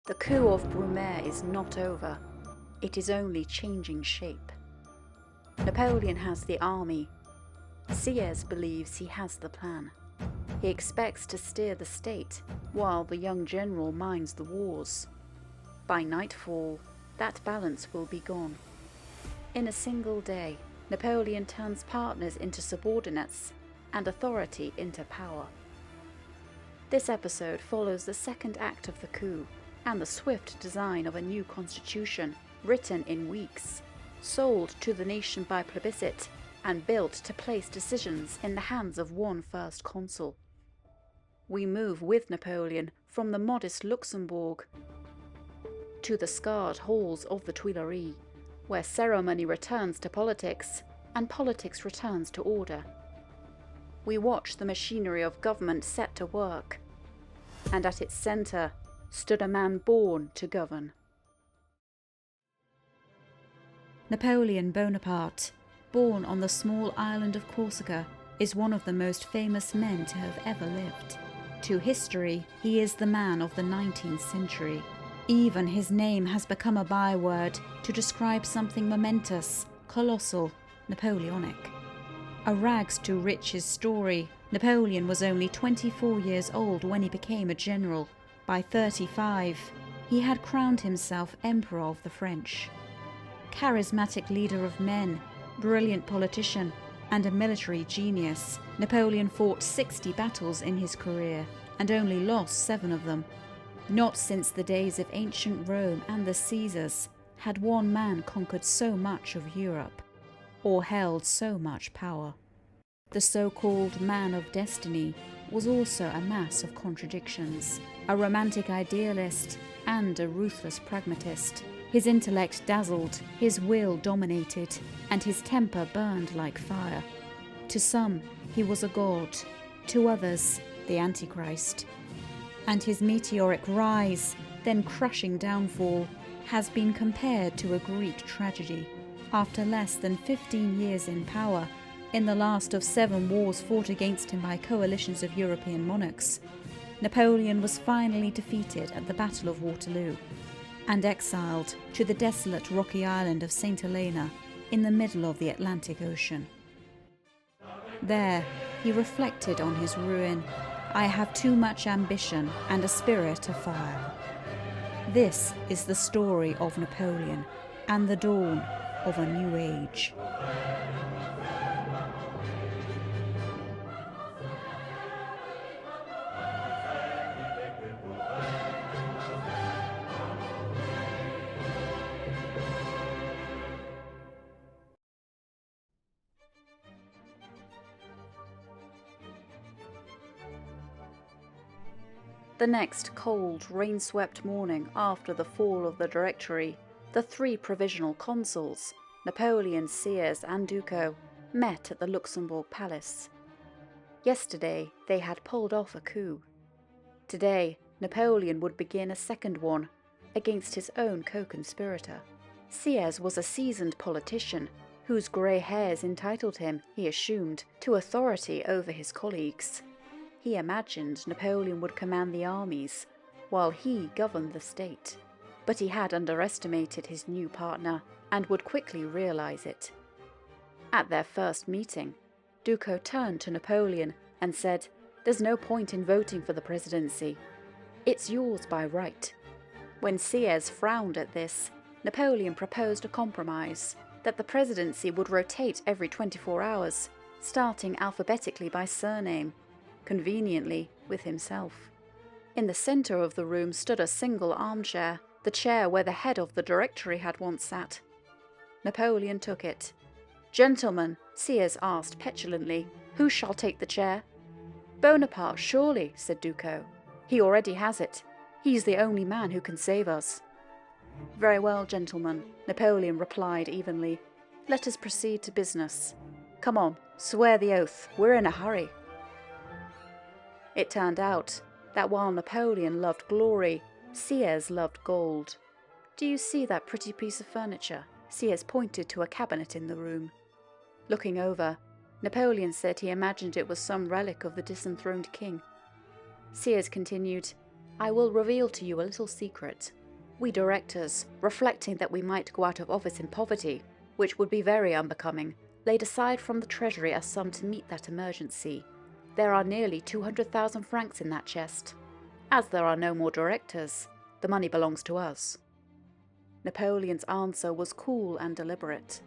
The Coup of Brumaire is not over. It is only changing shape. Napoleon has the army. Sieyes believes he has the plan. He expects to steer the state, while the young general minds the wars. By nightfall, that balance will be gone. In a single day, Napoleon turns partners into subordinates and authority into power. This episode follows the second act of the coup and the swift design of a new constitution, written in weeks, sold to the nation by Plebiscite, and built to place decisions in the hands of one First Consul. We move with Napoleon from the modest Luxembourg to the scarred halls of the Tuileries, where ceremony returns to politics and politics returns to order. We watch the machinery of government set to work, and at its centre stood a man born to govern. Napoleon Bonaparte, born on the small island of Corsica, is one of the most famous men to have ever lived. To history, he is the man of the 19th century. Even his name has become a byword to describe something momentous, colossal, Napoleonic. A rags to riches story, Napoleon was only 24 years old when he became a general. By 35, he had crowned himself Emperor of the French. Charismatic leader of men, brilliant politician, and a military genius, Napoleon fought 60 battles in his career and only lost 7 of them. Not since the days of ancient Rome and the Caesars had one man conquered so much of Europe, or held so much power. The so-called man of destiny was also a mass of contradictions, a romantic idealist and a ruthless pragmatist. His intellect dazzled, his will dominated, and his temper burned like fire. To some, he was a god, to others, the Antichrist. And his meteoric rise, then crushing downfall, has been compared to a Greek tragedy. After less than 15 years in power, in the last of 7 wars fought against him by coalitions of European monarchs, Napoleon was finally defeated at the Battle of Waterloo and exiled to the desolate rocky island of St. Helena in the middle of the Atlantic Ocean. There, he reflected on his ruin. I have too much ambition and a spirit of fire. This is the story of Napoleon and the dawn of a new age. The next cold, rain-swept morning after the fall of the Directory, the 3 provisional consuls, Napoleon, Sieyes and Ducos, met at the Luxembourg Palace. Yesterday they had pulled off a coup. Today Napoleon would begin a second one against his own co-conspirator. Sieyes was a seasoned politician whose grey hairs entitled him, he assumed, to authority over his colleagues. He imagined Napoleon would command the armies, while he governed the state. But he had underestimated his new partner, and would quickly realise it. At their first meeting, Ducos turned to Napoleon and said, "There's no point in voting for the presidency. It's yours by right." When Sieyes frowned at this, Napoleon proposed a compromise, that the presidency would rotate every 24 hours, starting alphabetically by surname, conveniently with himself. In the centre of the room stood a single armchair, the chair where the head of the Directory had once sat. Napoleon took it. "Gentlemen," Sieyes asked petulantly, "who shall take the chair?" "Bonaparte, surely," said Ducos. "He already has it. He's the only man who can save us." "Very well, gentlemen," Napoleon replied evenly. "Let us proceed to business. Come on, swear the oath. We're in a hurry." It turned out that while Napoleon loved glory, Sieyes loved gold. "Do you see that pretty piece of furniture?" Sieyes pointed to a cabinet in the room. Looking over, Napoleon said he imagined it was some relic of the disenthroned king. Sieyes continued, I will reveal to you a little secret. We directors, reflecting that we might go out of office in poverty, which would be very unbecoming, laid aside from the treasury a sum to meet that emergency. There are nearly 200,000 francs in that chest. As there are no more directors, the money belongs to us." Napoleon's answer was cool and deliberate.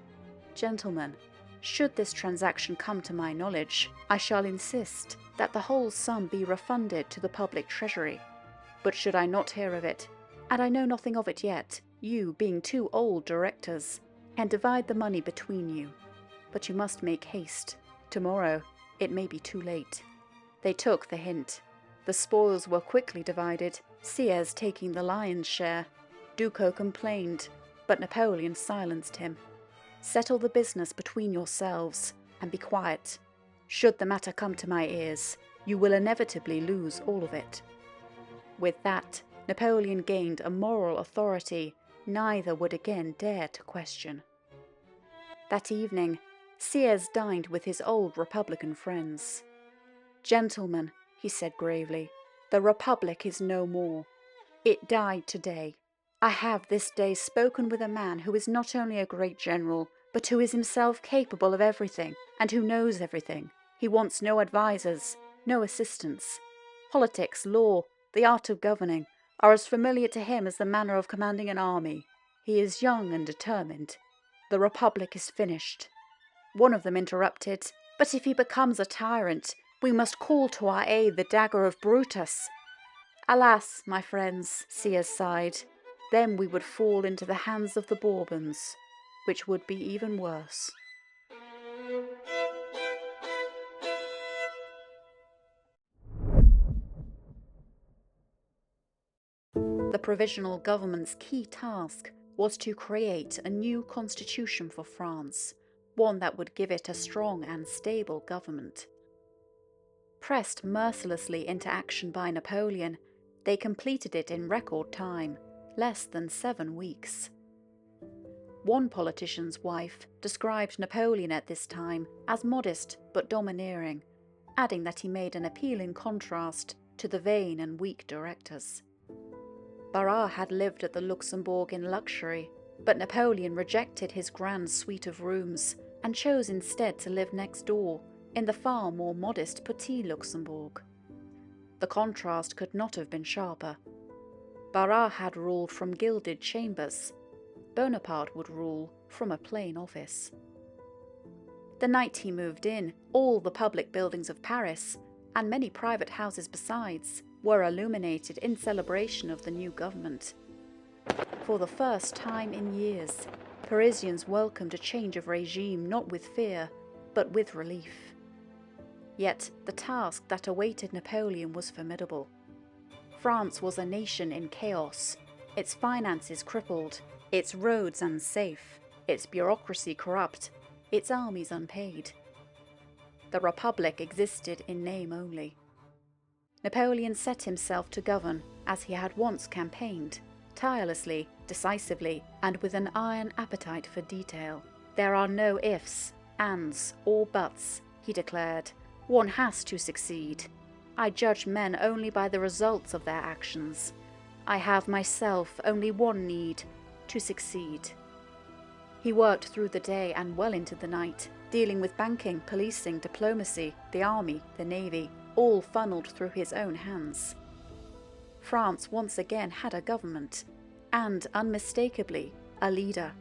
"Gentlemen, should this transaction come to my knowledge, I shall insist that the whole sum be refunded to the public treasury. But should I not hear of it, and I know nothing of it yet, you, being two old directors, can divide the money between you. But you must make haste. Tomorrow it may be too late." They took the hint. The spoils were quickly divided, Sieyes taking the lion's share. Ducos complained, but Napoleon silenced him. "Settle the business between yourselves, and be quiet. Should the matter come to my ears, you will inevitably lose all of it." With that, Napoleon gained a moral authority neither would again dare to question. That evening, Sieyes dined with his old Republican friends. "Gentlemen," he said gravely, "the Republic is no more. It died today. I have this day spoken with a man who is not only a great general, but who is himself capable of everything, and who knows everything. He wants no advisers, no assistants. Politics, law, the art of governing are as familiar to him as the manner of commanding an army. He is young and determined. The Republic is finished." One of them interrupted, "But if he becomes a tyrant, we must call to our aid the dagger of Brutus." "Alas, my friends," Sieyes sighed, "then we would fall into the hands of the Bourbons, which would be even worse." The provisional government's key task was to create a new constitution for France, one that would give it a strong and stable government. Pressed mercilessly into action by Napoleon, they completed it in record time, less than 7 weeks. One politician's wife described Napoleon at this time as modest but domineering, adding that he made an appealing contrast to the vain and weak directors. Barras had lived at the Luxembourg in luxury, but Napoleon rejected his grand suite of rooms and chose instead to live next door, in the far more modest Petit Luxembourg. The contrast could not have been sharper. Barras had ruled from gilded chambers. Bonaparte would rule from a plain office. The night he moved in, all the public buildings of Paris, and many private houses besides, were illuminated in celebration of the new government. For the first time in years, Parisians welcomed a change of regime not with fear, but with relief. Yet the task that awaited Napoleon was formidable. France was a nation in chaos, its finances crippled, its roads unsafe, its bureaucracy corrupt, its armies unpaid. The Republic existed in name only. Napoleon set himself to govern as he had once campaigned, tirelessly, decisively, and with an iron appetite for detail. "There are no ifs, ands, or buts," he declared. "One has to succeed. I judge men only by the results of their actions. I have myself only one need, to succeed." He worked through the day and well into the night, dealing with banking, policing, diplomacy, the army, the navy, all funneled through his own hands. France once again had a government, and unmistakably a leader.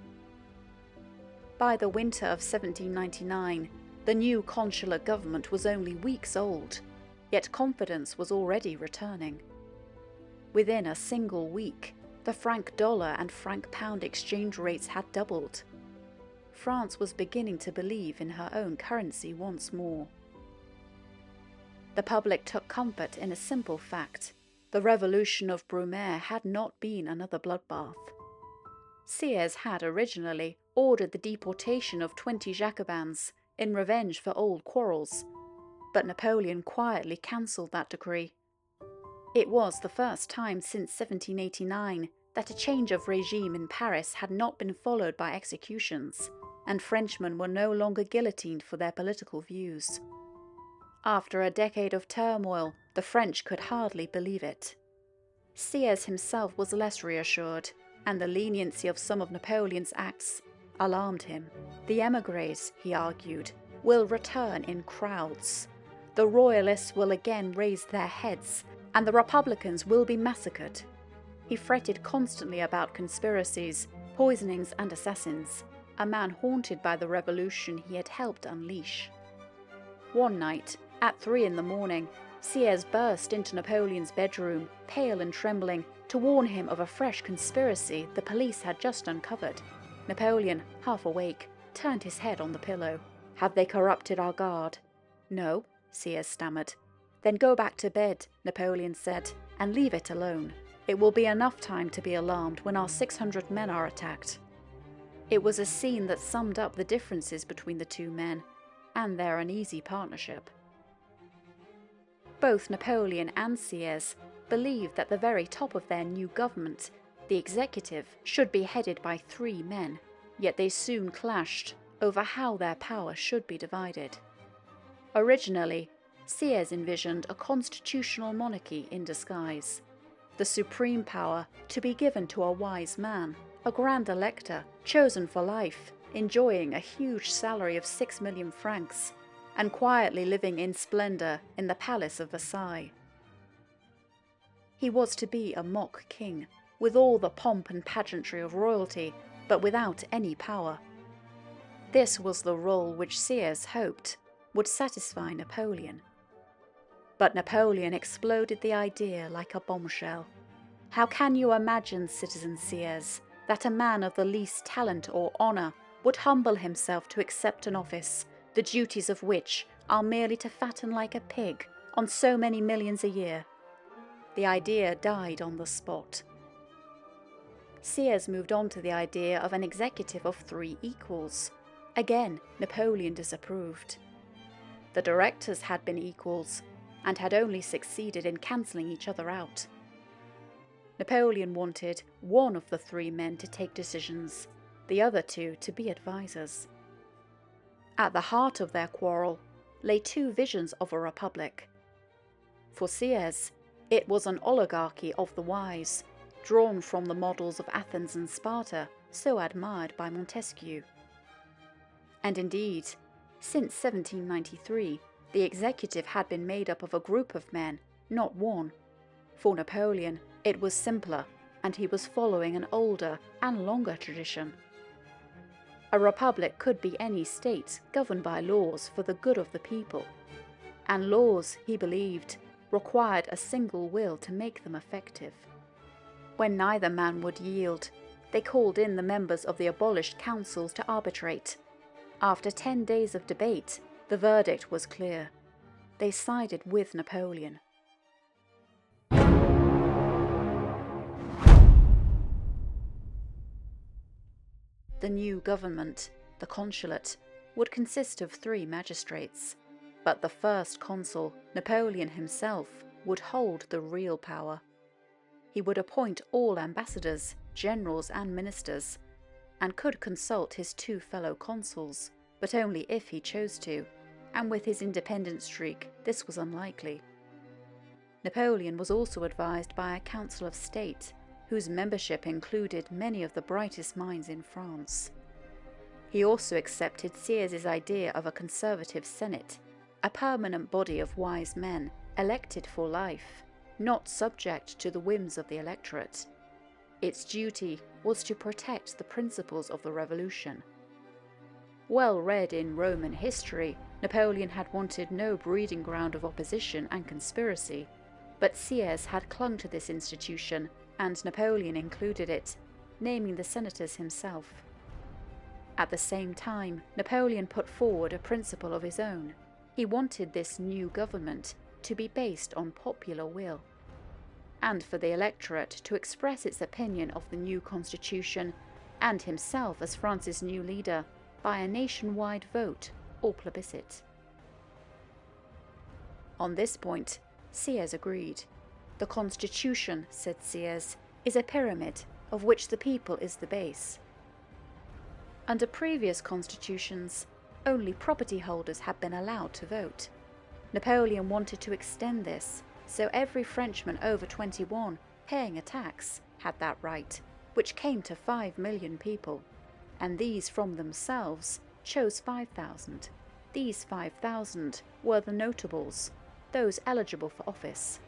By the winter of 1799, the new consular government was only weeks old, yet confidence was already returning. Within a single week, the franc dollar and franc pound exchange rates had doubled. France was beginning to believe in her own currency once more. The public took comfort in a simple fact: the revolution of Brumaire had not been another bloodbath. Sieyes had originally ordered the deportation of 20 Jacobins in revenge for old quarrels, but Napoleon quietly cancelled that decree. It was the first time since 1789 that a change of regime in Paris had not been followed by executions, and Frenchmen were no longer guillotined for their political views. After a decade of turmoil, the French could hardly believe it. Sieyes himself was less reassured, and the leniency of some of Napoleon's acts alarmed him. The émigrés, he argued, will return in crowds. The Royalists will again raise their heads, and the Republicans will be massacred. He fretted constantly about conspiracies, poisonings and assassins, a man haunted by the revolution he had helped unleash. One night, at 3 a.m, Sieyes burst into Napoleon's bedroom, pale and trembling, to warn him of a fresh conspiracy the police had just uncovered. Napoleon, half awake, turned his head on the pillow. "Have they corrupted our guard?" "No," Sieyes stammered. "Then go back to bed," Napoleon said, "and leave it alone. It will be enough time to be alarmed when our 600 men are attacked." It was a scene that summed up the differences between the two men, and their uneasy partnership. Both Napoleon and Sieyes believed that the very top of their new government, the executive, should be headed by 3 men, yet they soon clashed over how their power should be divided. Originally, Sieyes envisioned a constitutional monarchy in disguise, the supreme power to be given to a wise man, a grand elector, chosen for life, enjoying a huge salary of 6 million francs, and quietly living in splendour in the Palace of Versailles. He was to be a mock king, with all the pomp and pageantry of royalty, but without any power. This was the role which Sieyes hoped would satisfy Napoleon. But Napoleon exploded the idea like a bombshell. "How can you imagine, Citizen Sieyes, that a man of the least talent or honour would humble himself to accept an office, the duties of which are merely to fatten like a pig on so many millions a year?" The idea died on the spot. Sieyes moved on to the idea of an executive of 3 equals. Again, Napoleon disapproved. The directors had been equals, and had only succeeded in cancelling each other out. Napoleon wanted one of the 3 men to take decisions, the other 2 to be advisors. At the heart of their quarrel lay 2 visions of a republic. For Sieyes, it was an oligarchy of the wise, drawn from the models of Athens and Sparta, so admired by Montesquieu. And indeed, since 1793, the executive had been made up of a group of men, not one. For Napoleon, it was simpler, and he was following an older and longer tradition. A republic could be any state governed by laws for the good of the people, and laws, he believed, required a single will to make them effective. When neither man would yield, they called in the members of the abolished councils to arbitrate. After 10 days of debate, the verdict was clear. They sided with Napoleon. The new government, the Consulate, would consist of 3 magistrates, but the First Consul, Napoleon himself, would hold the real power. He would appoint all ambassadors, generals and ministers, and could consult his 2 fellow consuls, but only if he chose to, and with his independent streak this was unlikely. Napoleon was also advised by a Council of State, whose membership included many of the brightest minds in France. He also accepted Sieyes' idea of a conservative Senate, a permanent body of wise men, elected for life, not subject to the whims of the electorate. Its duty was to protect the principles of the revolution. Well read in Roman history, Napoleon had wanted no breeding ground of opposition and conspiracy, but Sieyes had clung to this institution, and Napoleon included it, naming the senators himself. At the same time, Napoleon put forward a principle of his own. He wanted this new government to be based on popular will, and for the electorate to express its opinion of the new constitution and himself as France's new leader by a nationwide vote or plebiscite. On this point, Sieyes agreed. "The constitution," said Sieyes, "is a pyramid of which the people is the base." Under previous constitutions, only property holders had been allowed to vote. Napoleon wanted to extend this, so every Frenchman over 21 paying a tax, had that right, which came to 5 million people, and these from themselves chose 5,000. These 5,000 were the notables, those eligible for office,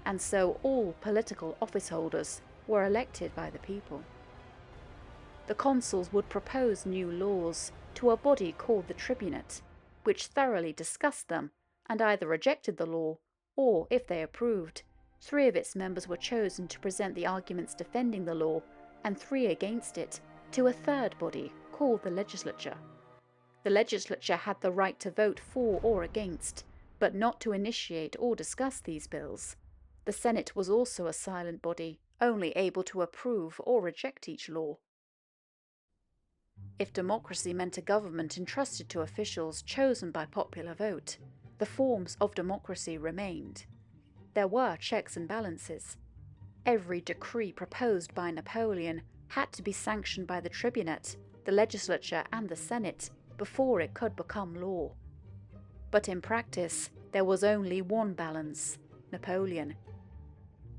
and so all political office holders were elected by the people. The consuls would propose new laws to a body called the tribunate, which thoroughly discussed them and either rejected the law, or, if they approved, 3 of its members were chosen to present the arguments defending the law and 3 against it to a third body called the legislature. The legislature had the right to vote for or against, but not to initiate or discuss these bills. The Senate was also a silent body, only able to approve or reject each law. If democracy meant a government entrusted to officials chosen by popular vote, the forms of democracy remained. There were checks and balances. Every decree proposed by Napoleon had to be sanctioned by the tribunate, the legislature and the Senate before it could become law. But in practice, there was only one balance: Napoleon.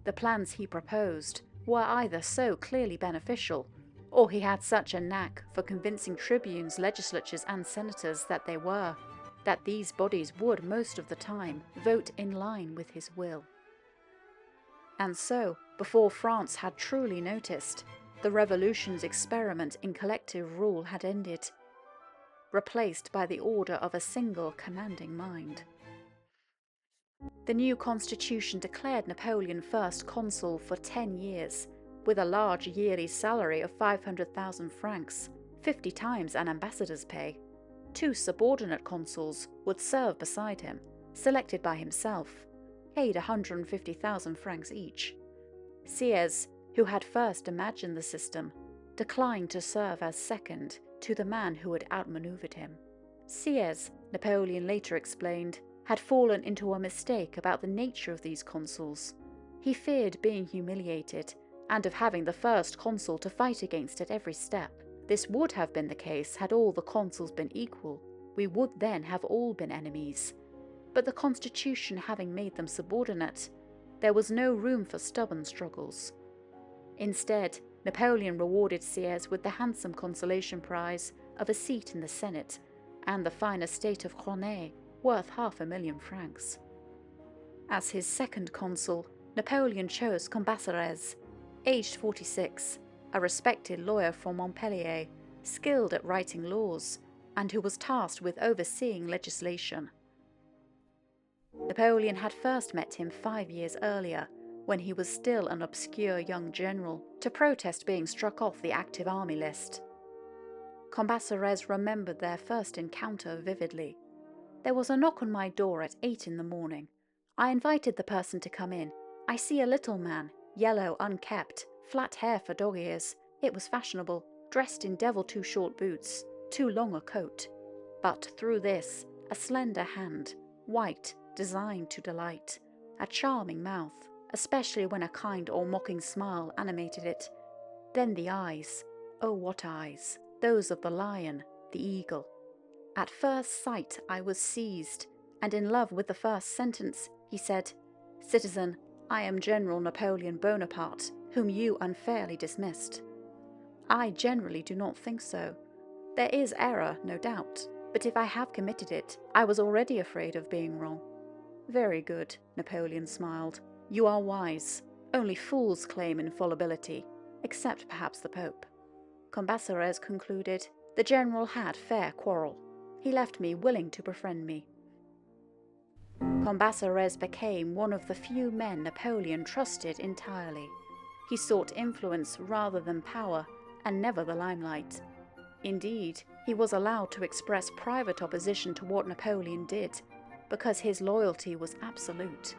The plans he proposed were either so clearly beneficial, or he had such a knack for convincing tribunes, legislatures and senators that these bodies would most of the time vote in line with his will. And so, before France had truly noticed, the Revolution's experiment in collective rule had ended, replaced by the order of a single commanding mind. The new constitution declared Napoleon First Consul for 10 years, with a large yearly salary of 500,000 francs, 50 times an ambassador's pay. 2 subordinate consuls would serve beside him, selected by himself, paid 150,000 francs each. Sieyes, who had first imagined the system, declined to serve as second to the man who had outmaneuvered him. Sieyes, Napoleon later explained, had fallen into a mistake about the nature of these consuls. He feared being humiliated and of having the first consul to fight against at every step. This would have been the case had all the consuls been equal. We would then have all been enemies. But the constitution having made them subordinate, there was no room for stubborn struggles. Instead, Napoleon rewarded Sieyes with the handsome consolation prize of a seat in the Senate and the fine estate of Ronet, worth 500,000 francs. As his second consul, Napoleon chose Cambacérès, aged 46, a respected lawyer from Montpellier, skilled at writing laws, and who was tasked with overseeing legislation. Napoleon had first met him 5 years earlier, when he was still an obscure young general, to protest being struck off the active army list. Cambacérès remembered their first encounter vividly. There was a knock on my door at 8 in the morning. I invited the person to come in. I see a little man, yellow, unkempt, flat hair for dog ears. It was fashionable, dressed in devil too short boots, too long a coat. But through this, a slender hand, white, designed to delight, a charming mouth, especially when a kind or mocking smile animated it. Then the eyes, oh what eyes, those of the lion, the eagle. At first sight I was seized, and in love with the first sentence, he said, "Citizen, I am General Napoleon Bonaparte, whom you unfairly dismissed." I generally do not think so. There is error, no doubt, but if I have committed it, I was already afraid of being wrong. Very good, Napoleon smiled. You are wise. Only fools claim infallibility, except perhaps the Pope. Cambacérès concluded, the general had fair quarrel. He left me willing to befriend me. Cambacérès became one of the few men Napoleon trusted entirely. He sought influence rather than power, and never the limelight. Indeed, he was allowed to express private opposition to what Napoleon did, because his loyalty was absolute.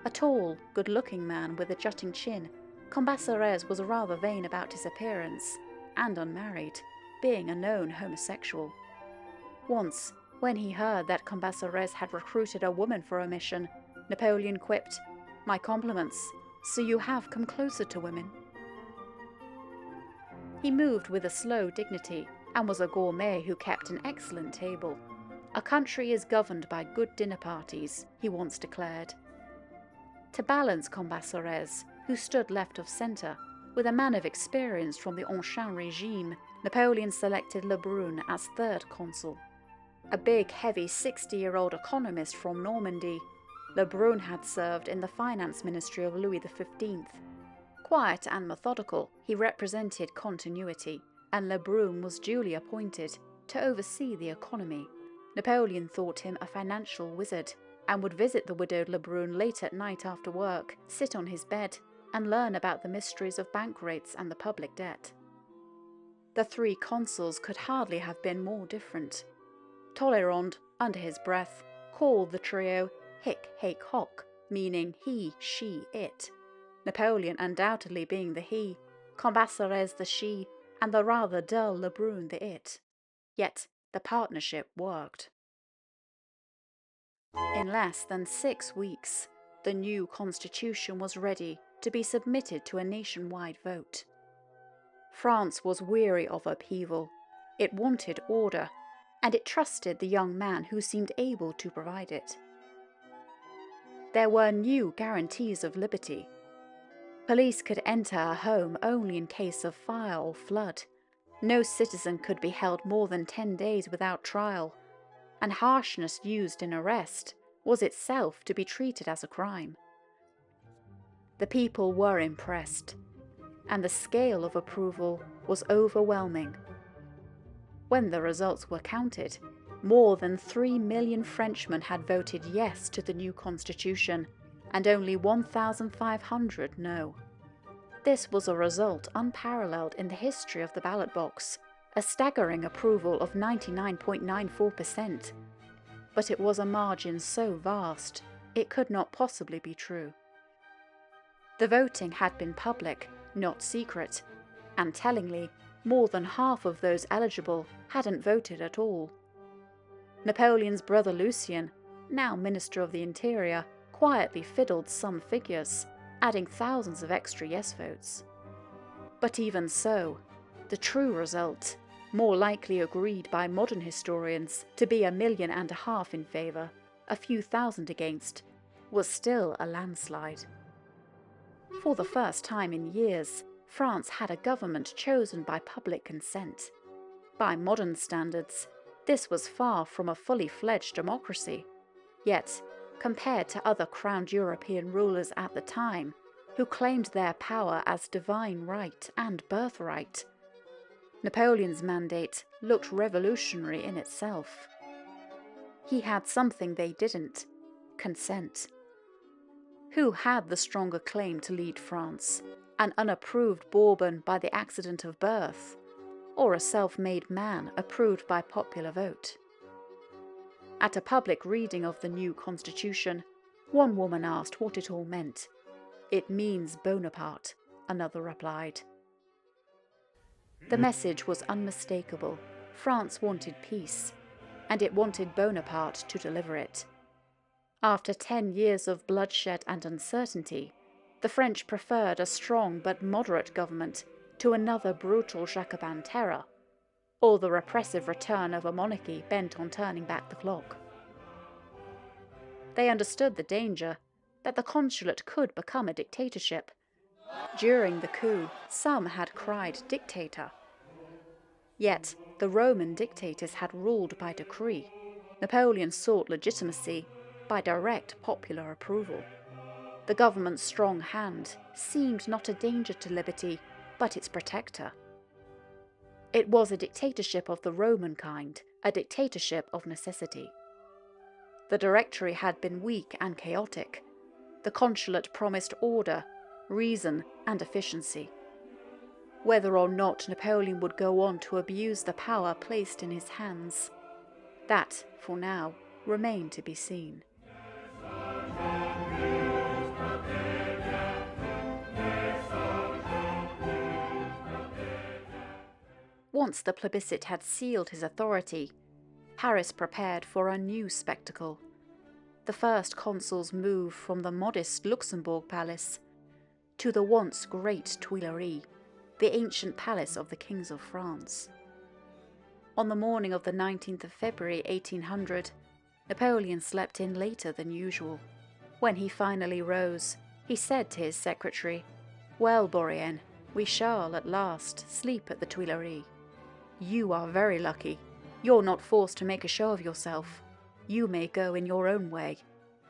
A tall, good-looking man with a jutting chin, Cambacérès was rather vain about his appearance, and unmarried, being a known homosexual. Once, when he heard that Cambacérès had recruited a woman for a mission, Napoleon quipped, "My compliments, so you have come closer to women." He moved with a slow dignity, and was a gourmet who kept an excellent table. "A country is governed by good dinner parties," he once declared. To balance Cambacérès, who stood left of centre, with a man of experience from the Ancien regime, Napoleon selected Le Brun as third consul. A big, heavy 60-year-old economist from Normandy, Le Brun had served in the finance ministry of Louis XV. Quiet and methodical, he represented continuity, and Le Brun was duly appointed to oversee the economy. Napoleon thought him a financial wizard, and would visit the widowed Le Brun late at night after work, sit on his bed, and learn about the mysteries of bank rates and the public debt. The three consuls could hardly have been more different. Talleyrand, under his breath, called the trio hic, haec, hoc, meaning he, she, it. Napoleon undoubtedly being the he, Cambacérès the she, and the rather dull Le Brun the it. Yet the partnership worked. In less than 6 weeks, the new constitution was ready to be submitted to a nationwide vote. France was weary of upheaval. It wanted order, and it trusted the young man who seemed able to provide it. There were new guarantees of liberty. Police could enter a home only in case of fire or flood. No citizen could be held more than 10 days without trial, and harshness used in arrest was itself to be treated as a crime. The people were impressed, and the scale of approval was overwhelming. When the results were counted, more than 3 million Frenchmen had voted yes to the new constitution, and only 1,500 no. This was a result unparalleled in the history of the ballot box, a staggering approval of 99.94%. But it was a margin so vast, it could not possibly be true. The voting had been public, not secret, and tellingly, more than half of those eligible hadn't voted at all. Napoleon's brother Lucien, now Minister of the Interior, quietly fiddled some figures, adding thousands of extra yes votes. But even so, the true result, more likely agreed by modern historians to be 1.5 million in favour, a few thousand against, was still a landslide. For the first time in years, France had a government chosen by public consent. By modern standards, this was far from a fully fledged democracy. Yet, compared to other crowned European rulers at the time, who claimed their power as divine right and birthright, Napoleon's mandate looked revolutionary in itself. He had something they didn't: consent. Who had the stronger claim to lead France? An unapproved Bourbon by the accident of birth, or a self-made man approved by popular vote? At a public reading of the new constitution, one woman asked what it all meant. "It means Bonaparte," another replied. The message was unmistakable. France wanted peace, and it wanted Bonaparte to deliver it. After 10 years of bloodshed and uncertainty, the French preferred a strong but moderate government to another brutal Jacobin terror, or the repressive return of a monarchy bent on turning back the clock. They understood the danger, that the consulate could become a dictatorship. During the coup, some had cried dictator. Yet, the Roman dictators had ruled by decree. Napoleon sought legitimacy by direct popular approval. The government's strong hand seemed not a danger to liberty, but its protector. It was a dictatorship of the Roman kind, a dictatorship of necessity. The Directory had been weak and chaotic. The consulate promised order, reason, and efficiency. Whether or not Napoleon would go on to abuse the power placed in his hands, that, for now, remained to be seen. Once the plebiscite had sealed his authority, Paris prepared for a new spectacle. The First Consul's move from the modest Luxembourg Palace to the once great Tuileries, the ancient palace of the kings of France. On the morning of the 19th of February 1800, Napoleon slept in later than usual. When he finally rose, He said to his secretary, "Well, Bourrienne, we shall, at last, sleep at the Tuileries. You are very lucky. You're not forced to make a show of yourself. You may go in your own way.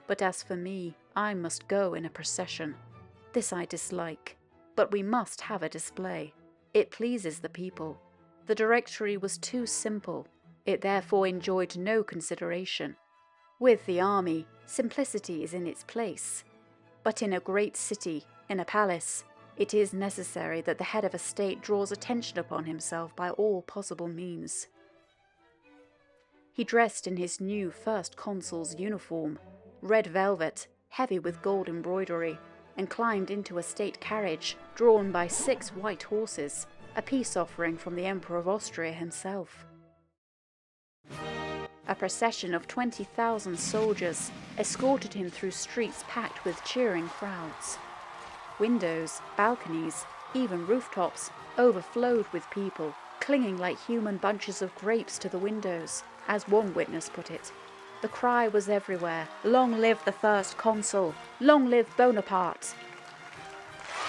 But as for me, I must go in a procession. This I dislike, but we must have a display. It pleases the people. The Directory was too simple. It therefore enjoyed no consideration. With the army, simplicity is in its place. But in a great city, in a palace, it is necessary that the head of a state draws attention upon himself by all possible means." He dressed in his new First Consul's uniform, red velvet, heavy with gold embroidery, and climbed into a state carriage drawn by 6 white horses, a peace offering from the Emperor of Austria himself. A procession of 20,000 soldiers escorted him through streets packed with cheering crowds. Windows, balconies, even rooftops overflowed with people, clinging like human bunches of grapes to the windows, as one witness put it. The cry was everywhere, "Long live the First Consul! Long live Bonaparte!"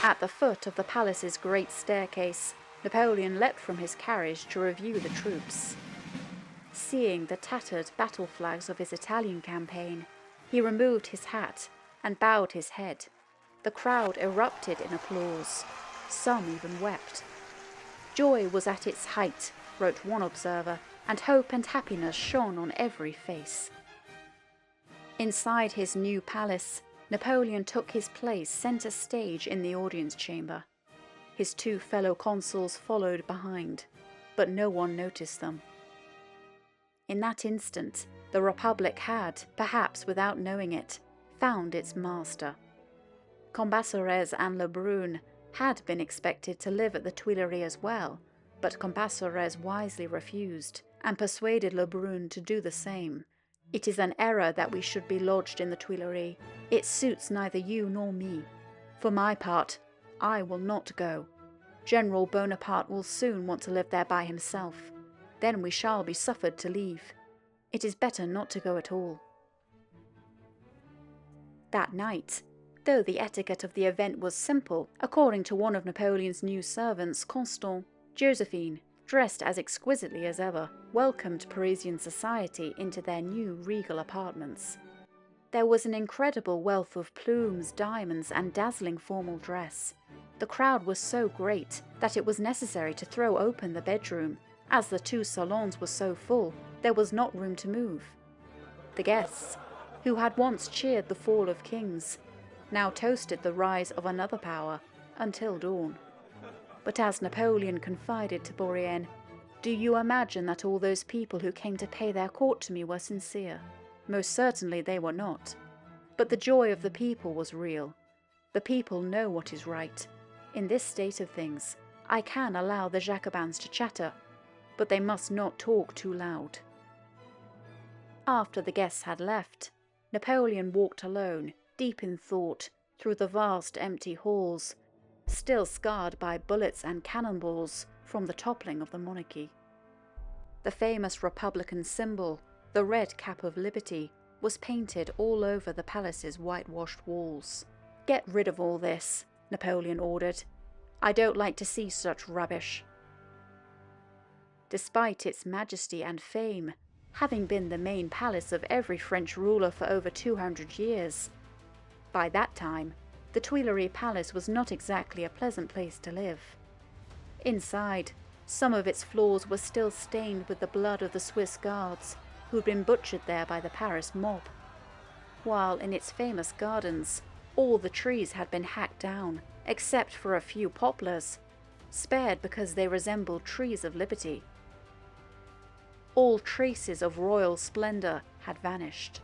At the foot of the palace's great staircase, Napoleon leapt from his carriage to review the troops. Seeing the tattered battle flags of his Italian campaign, he removed his hat and bowed his head. The crowd erupted in applause. Some even wept. "Joy was at its height," wrote one observer, "and hope and happiness shone on every face." Inside his new palace, Napoleon took his place centre stage in the audience chamber. His 2 fellow consuls followed behind, but no one noticed them. In that instant, the Republic had, perhaps without knowing it, found its master. Cambacérès and Le Brun had been expected to live at the Tuileries as well, but Cambacérès wisely refused, and persuaded Le Brun to do the same. "It is an error that we should be lodged in the Tuileries. It suits neither you nor me. For my part, I will not go. General Bonaparte will soon want to live there by himself. Then we shall be suffered to leave. It is better not to go at all." That night, though the etiquette of the event was simple, according to one of Napoleon's new servants, Constant, Josephine, dressed as exquisitely as ever, welcomed Parisian society into their new regal apartments. There was an incredible wealth of plumes, diamonds, and dazzling formal dress. The crowd was so great that it was necessary to throw open the bedroom. As the 2 salons were so full, there was not room to move. The guests, who had once cheered the fall of kings, now toasted the rise of another power until dawn. But as Napoleon confided to Bourrienne, "Do you imagine that all those people who came to pay their court to me were sincere? Most certainly they were not. But the joy of the people was real. The people know what is right. In this state of things, I can allow the Jacobins to chatter, but they must not talk too loud." After the guests had left, Napoleon walked alone, deep in thought, through the vast empty halls, still scarred by bullets and cannonballs from the toppling of the monarchy. The famous Republican symbol, the red cap of liberty, was painted all over the palace's whitewashed walls. "Get rid of all this," Napoleon ordered. "I don't like to see such rubbish." Despite its majesty and fame, having been the main palace of every French ruler for over 200 years, by that time, the Tuileries Palace was not exactly a pleasant place to live. Inside, some of its floors were still stained with the blood of the Swiss guards who'd been butchered there by the Paris mob, while in its famous gardens, all the trees had been hacked down, except for a few poplars, spared because they resembled trees of liberty. All traces of royal splendor had vanished.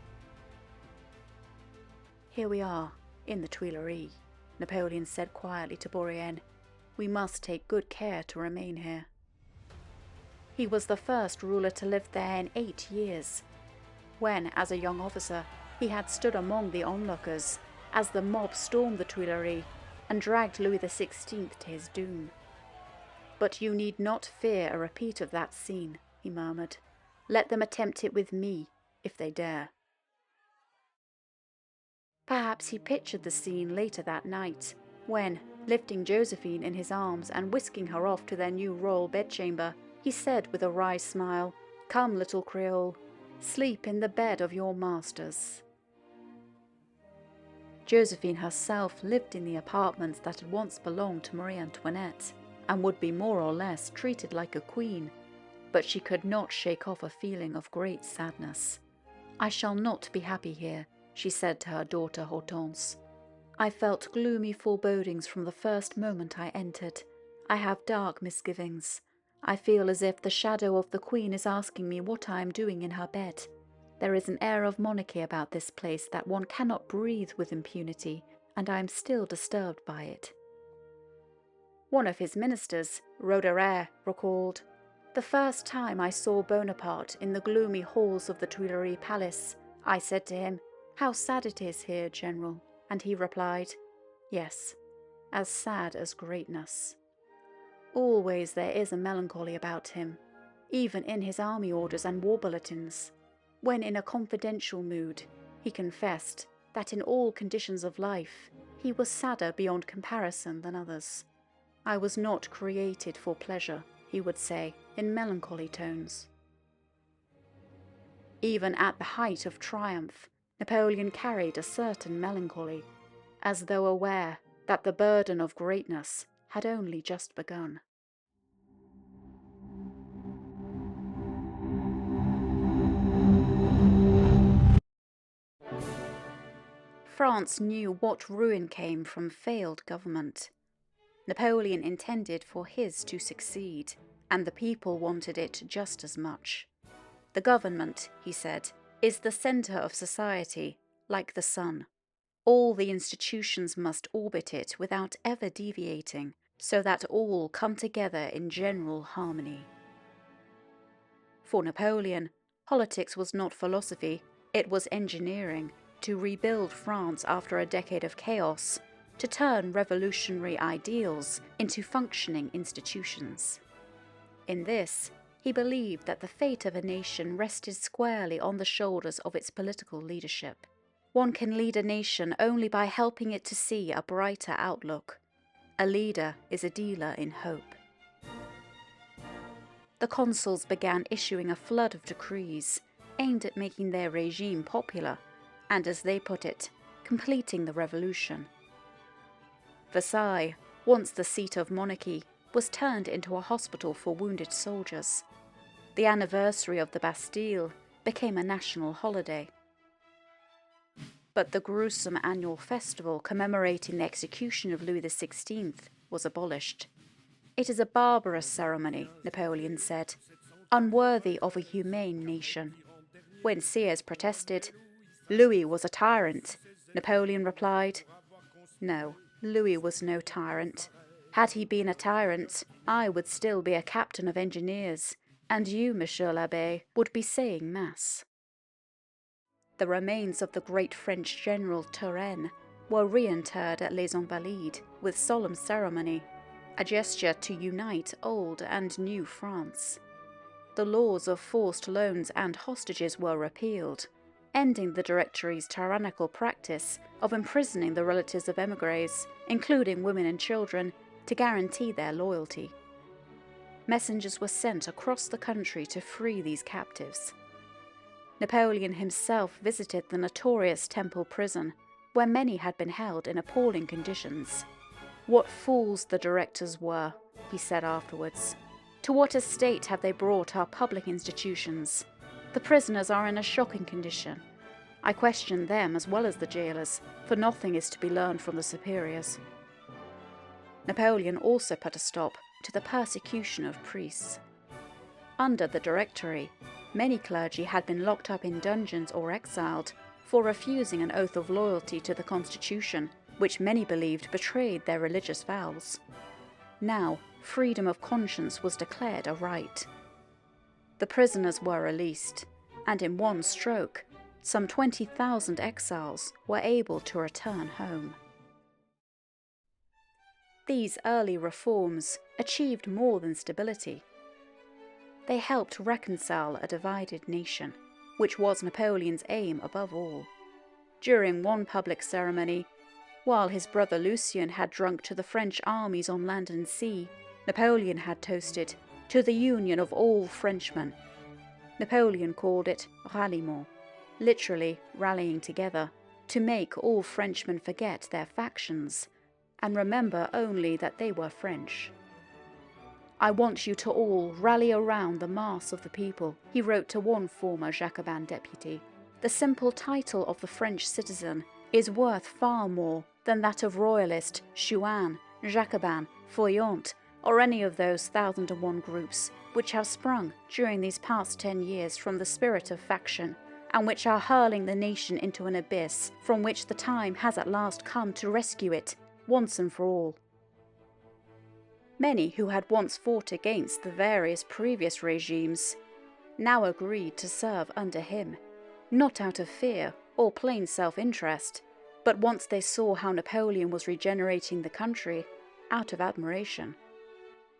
"Here we are, in the Tuileries," Napoleon said quietly to Bourrienne. "We must take good care to remain here." He was the first ruler to live there in 8 years, when, as a young officer, he had stood among the onlookers as the mob stormed the Tuileries and dragged Louis XVI to his doom. "But you need not fear a repeat of that scene," he murmured. "Let them attempt it with me, if they dare." Perhaps he pictured the scene later that night, when, lifting Josephine in his arms and whisking her off to their new royal bedchamber, he said with a wry smile, "Come, little Creole, sleep in the bed of your masters." Josephine herself lived in the apartments that had once belonged to Marie Antoinette, and would be more or less treated like a queen, but she could not shake off a feeling of great sadness. "I shall not be happy here," she said to her daughter Hortense. "I felt gloomy forebodings from the first moment I entered. I have dark misgivings. I feel as if the shadow of the Queen is asking me what I am doing in her bed. There is an air of monarchy about this place that one cannot breathe with impunity, and I am still disturbed by it." One of his ministers, Roederer, recalled, "The first time I saw Bonaparte in the gloomy halls of the Tuileries Palace, I said to him, 'How sad it is here, General,' and he replied, 'Yes, as sad as greatness.' Always there is a melancholy about him, even in his army orders and war bulletins. When in a confidential mood, he confessed that in all conditions of life, he was sadder beyond comparison than others. 'I was not created for pleasure,' he would say in melancholy tones." Even at the height of triumph, Napoleon carried a certain melancholy, as though aware that the burden of greatness had only just begun. France knew what ruin came from failed government. Napoleon intended for his to succeed, and the people wanted it just as much. "The government," he said, "is the centre of society, like the sun. All the institutions must orbit it without ever deviating, so that all come together in general harmony." For Napoleon, politics was not philosophy, it was engineering, to rebuild France after a decade of chaos, to turn revolutionary ideals into functioning institutions. In this, he believed that the fate of a nation rested squarely on the shoulders of its political leadership. One can lead a nation only by helping it to see a brighter outlook. A leader is a dealer in hope. The consuls began issuing a flood of decrees aimed at making their regime popular, and, as they put it, completing the revolution. Versailles, once the seat of monarchy, was turned into a hospital for wounded soldiers. The anniversary of the Bastille became a national holiday. But the gruesome annual festival commemorating the execution of Louis XVI was abolished. "It is a barbarous ceremony," Napoleon said, "unworthy of a humane nation." When Sieyes protested, "Louis was a tyrant," Napoleon replied, "No, Louis was no tyrant. Had he been a tyrant, I would still be a captain of engineers, and you, Monsieur l'Abbé, would be saying Mass." The remains of the great French general Turenne were reinterred at Les Invalides with solemn ceremony, a gesture to unite old and new France. The laws of forced loans and hostages were repealed, ending the Directory's tyrannical practice of imprisoning the relatives of émigrés, including women and children, to guarantee their loyalty. Messengers were sent across the country to free these captives. Napoleon himself visited the notorious Temple prison, where many had been held in appalling conditions. "What fools the directors were," he said afterwards. "To what a state have they brought our public institutions? The prisoners are in a shocking condition. I question them as well as the jailers, for nothing is to be learned from the superiors." Napoleon also put a stop to the persecution of priests. Under the Directory, many clergy had been locked up in dungeons or exiled for refusing an oath of loyalty to the Constitution, which many believed betrayed their religious vows. Now, freedom of conscience was declared a right. The prisoners were released, and in one stroke, some 20,000 exiles were able to return home. These early reforms achieved more than stability. They helped reconcile a divided nation, which was Napoleon's aim above all. during one public ceremony, while his brother Lucien had drunk to the French armies on land and sea, Napoleon had toasted to the union of all Frenchmen. Napoleon called it ralliement, literally rallying together, to make all Frenchmen forget their factions and remember only that they were French. "I want you to all rally around the mass of the people," he wrote to one former Jacobin deputy. "The simple title of the French citizen is worth far more than that of Royalist, Chouan, Jacobin, Feuillant, or any of those 1001 groups which have sprung during these past 10 years from the spirit of faction, and which are hurling the nation into an abyss from which the time has at last come to rescue it once and for all." Many who had once fought against the various previous regimes now agreed to serve under him, not out of fear or plain self-interest, but once they saw how Napoleon was regenerating the country, out of admiration.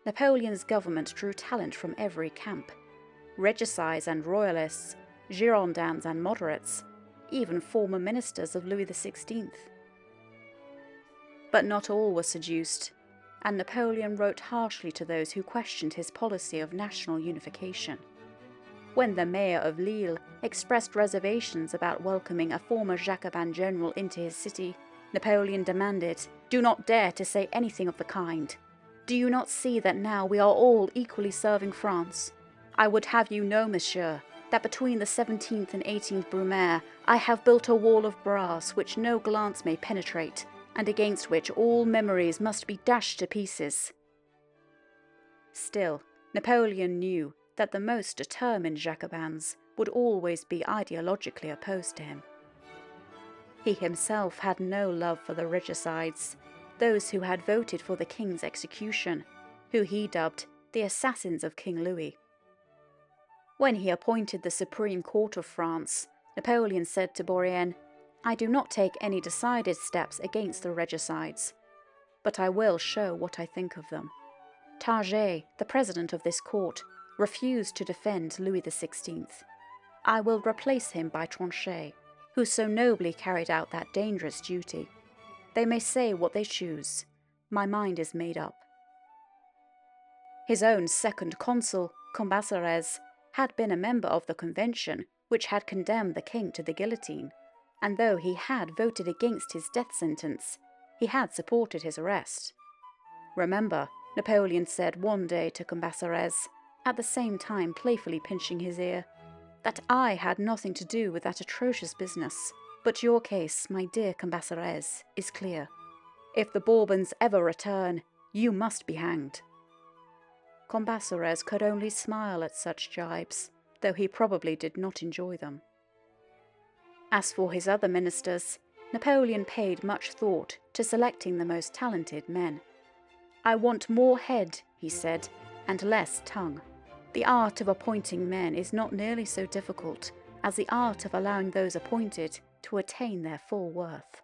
Napoleon's government drew talent from every camp: regicides and royalists, Girondins and moderates, even former ministers of Louis XVI. But not all were seduced, and Napoleon wrote harshly to those who questioned his policy of national unification. When the mayor of Lille expressed reservations about welcoming a former Jacobin general into his city, Napoleon demanded, "Do not dare to say anything of the kind. Do you not see that now we are all equally serving France? I would have you know, monsieur, that between the 17th and 18th Brumaire I have built a wall of brass which no glance may penetrate, and against which all memories must be dashed to pieces." Still, Napoleon knew that the most determined Jacobins would always be ideologically opposed to him. He himself had no love for the regicides, those who had voted for the king's execution, who he dubbed the assassins of King Louis. When he appointed the Supreme Court of France, Napoleon said to Bourrienne, "I do not take any decided steps against the regicides, but I will show what I think of them." Target, the president of this court, refused to defend Louis XVI. I will replace him by Tronchet, who so nobly carried out that dangerous duty. They may say what they choose. My mind is made up. His own second consul, Cambacérès, had been a member of the convention which had condemned the king to the guillotine, and though he had voted against his death sentence, he had supported his arrest. "Remember," Napoleon said one day to Cambacérès, at the same time playfully pinching his ear, "that I had nothing to do with that atrocious business, but your case, my dear Cambacérès, is clear. If the Bourbons ever return, you must be hanged." Cambacérès could only smile at such jibes, though he probably did not enjoy them. As for his other ministers, Napoleon paid much thought to selecting the most talented men. "I want more head," he said, "and less tongue. The art of appointing men is not nearly so difficult as the art of allowing those appointed to attain their full worth."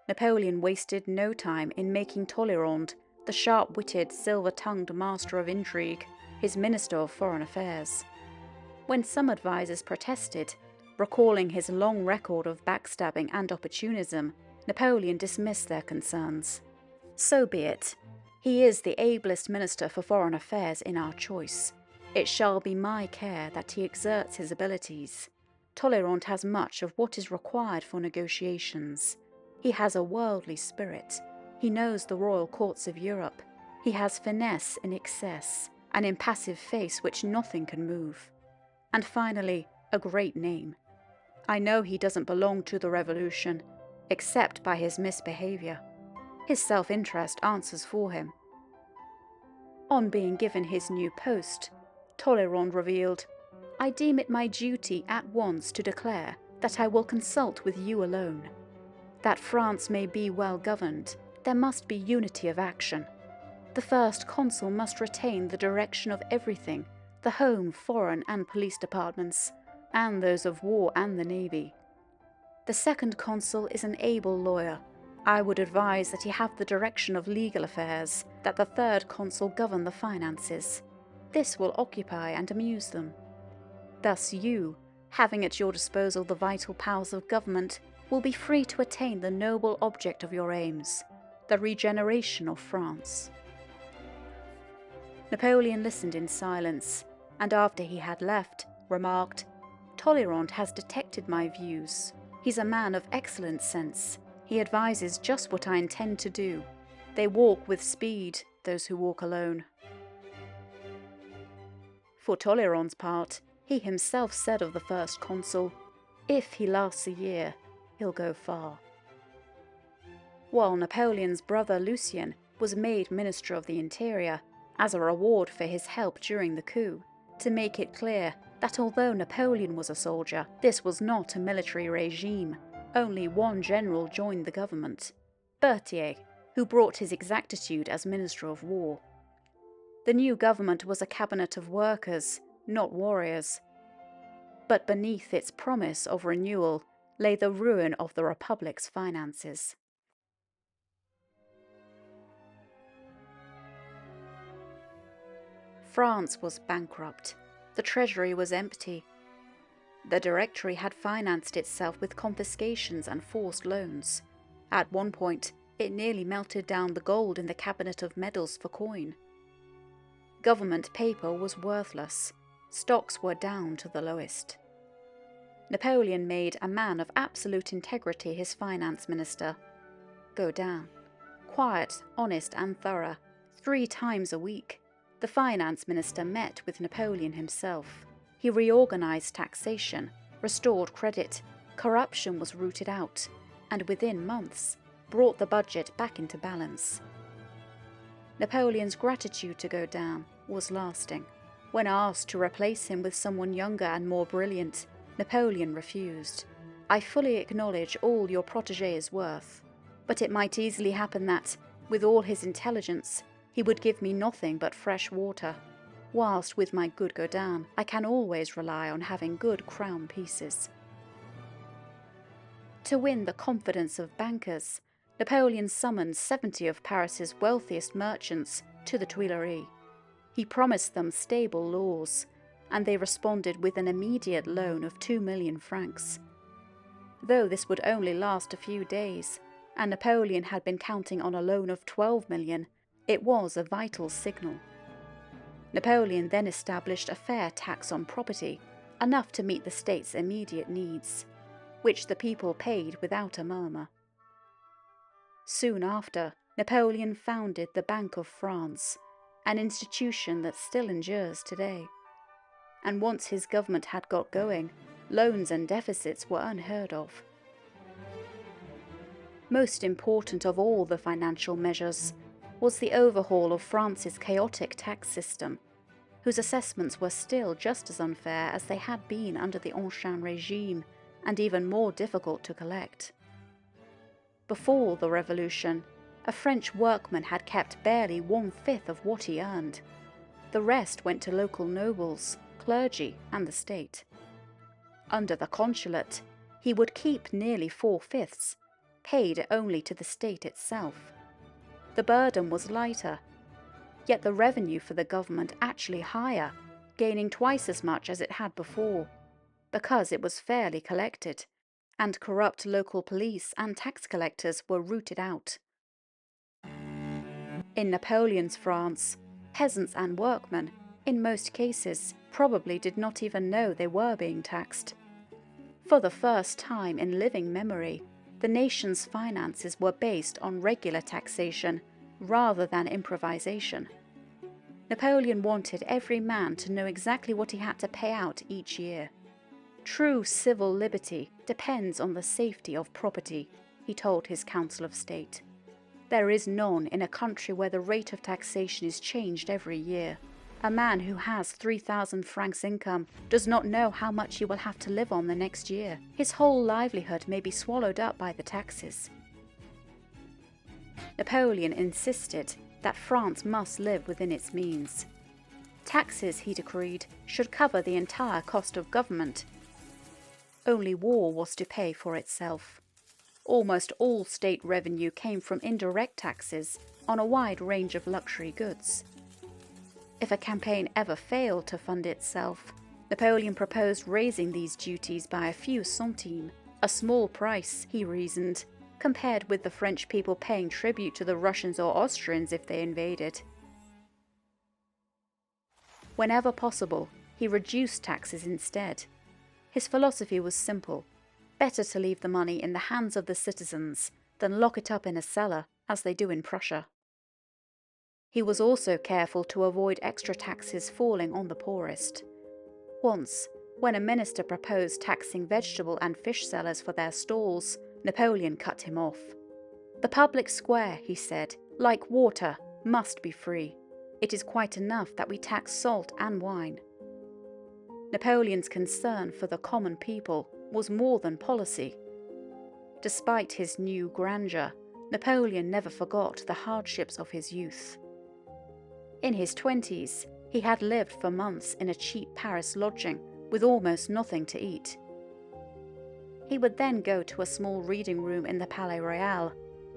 Napoleon wasted no time in making Talleyrand, the sharp-witted, silver-tongued master of intrigue, his Minister of Foreign Affairs. When some advisers protested, recalling his long record of backstabbing and opportunism, Napoleon dismissed their concerns. "So be it. He is the ablest Minister for Foreign Affairs in our choice. It shall be my care that he exerts his abilities. Talleyrand has much of what is required for negotiations. He has a worldly spirit. He knows the royal courts of Europe. He has finesse in excess, an impassive face which nothing can move. And finally, a great name. I know he doesn't belong to the revolution, except by his misbehaviour. His self-interest answers for him." On being given his new post, Talleyrand revealed, "I deem it my duty at once to declare that I will consult with you alone. That France may be well governed, there must be unity of action. The First Consul must retain the direction of everything, the home, foreign and police departments, and those of war and the navy. The Second Consul is an able lawyer. I would advise that he have the direction of legal affairs, that the Third Consul govern the finances. This will occupy and amuse them. Thus you, Having at your disposal the vital powers of government, will be free to attain the noble object of your aims, the regeneration of France. Napoleon listened in silence, and after he had left, remarked, "Talleyrand has detected my views. He's a man of excellent sense. He advises just what I intend to do. They walk with speed, those who walk alone." For Talleyrand's part, he himself said of the First Consul, "If he lasts a year, he'll go far." While Napoleon's brother Lucien was made Minister of the Interior, as a reward for his help during the coup, to make it clear that although Napoleon was a soldier, this was not a military regime. Only one general joined the government, Berthier, who brought his exactitude as Minister of War. The new government was a cabinet of workers, not warriors. But beneath its promise of renewal lay the ruin of the Republic's finances. France was bankrupt. The treasury was empty. The Directory had financed itself with confiscations and forced loans. At one point, it nearly melted down the gold in the cabinet of medals for coin. Government paper was worthless. Stocks were down to the lowest. Napoleon made a man of absolute integrity his finance minister. Go down. Quiet, honest and thorough. 3 times a week, the finance minister met with Napoleon himself. He reorganized taxation, restored credit, corruption was rooted out, and within months brought the budget back into balance. Napoleon's gratitude to Go down was lasting. When asked to replace him with someone younger and more brilliant, Napoleon refused. "I fully acknowledge all your protégé is worth, but it might easily happen that, with all his intelligence, he would give me nothing but fresh water, whilst with my good Go down, I can always rely on having good crown pieces." To win the confidence of bankers, Napoleon summoned 70 of Paris's wealthiest merchants to the Tuileries. He promised them stable laws, and they responded with an immediate loan of 2 million francs. Though this would only last a few days, and Napoleon had been counting on a loan of 12 million, it was a vital signal. Napoleon then established a fair tax on property, enough to meet the state's immediate needs, which the people paid without a murmur. Soon after, Napoleon founded the Bank of France, an institution that still endures today. And once his government had got going, loans and deficits were unheard of. Most important of all the financial measures was the overhaul of France's chaotic tax system, whose assessments were still just as unfair as they had been under the Ancien regime, and even more difficult to collect. Before the Revolution, a French workman had kept barely 1/5 of what he earned. The rest went to local nobles, clergy, and the state. Under the Consulate, he would keep nearly 4/5, paid only to the state itself. The burden was lighter, yet the revenue for the government actually higher, gaining twice as much as it had before, because it was fairly collected, and corrupt local police and tax collectors were rooted out. In Napoleon's France, peasants and workmen, in most cases, probably did not even know they were being taxed. For the first time in living memory, the nation's finances were based on regular taxation rather than improvisation. Napoleon wanted every man to know exactly what he had to pay out each year. "True civil liberty depends on the safety of property," he told his Council of State. "There is none in a country where the rate of taxation is changed every year. A man who has 3,000 francs income does not know how much he will have to live on the next year. His whole livelihood may be swallowed up by the taxes." Napoleon insisted that France must live within its means. Taxes, he decreed, should cover the entire cost of government. Only war was to pay for itself. Almost all state revenue came from indirect taxes on a wide range of luxury goods. If a campaign ever failed to fund itself, Napoleon proposed raising these duties by a few centimes, a small price, he reasoned, compared with the French people paying tribute to the Russians or Austrians if they invaded. Whenever possible, he reduced taxes instead. His philosophy was simple: better to leave the money in the hands of the citizens than lock it up in a cellar, as they do in Prussia. He was also careful to avoid extra taxes falling on the poorest. Once, when a minister proposed taxing vegetable and fish sellers for their stalls, Napoleon cut him off. "The public square," he said, "like water, must be free. It is quite enough that we tax salt and wine." Napoleon's concern for the common people was more than policy. Despite his new grandeur, Napoleon never forgot the hardships of his youth. In his 20s, he had lived for months in a cheap Paris lodging with almost nothing to eat. He would then go to a small reading room in the Palais Royal,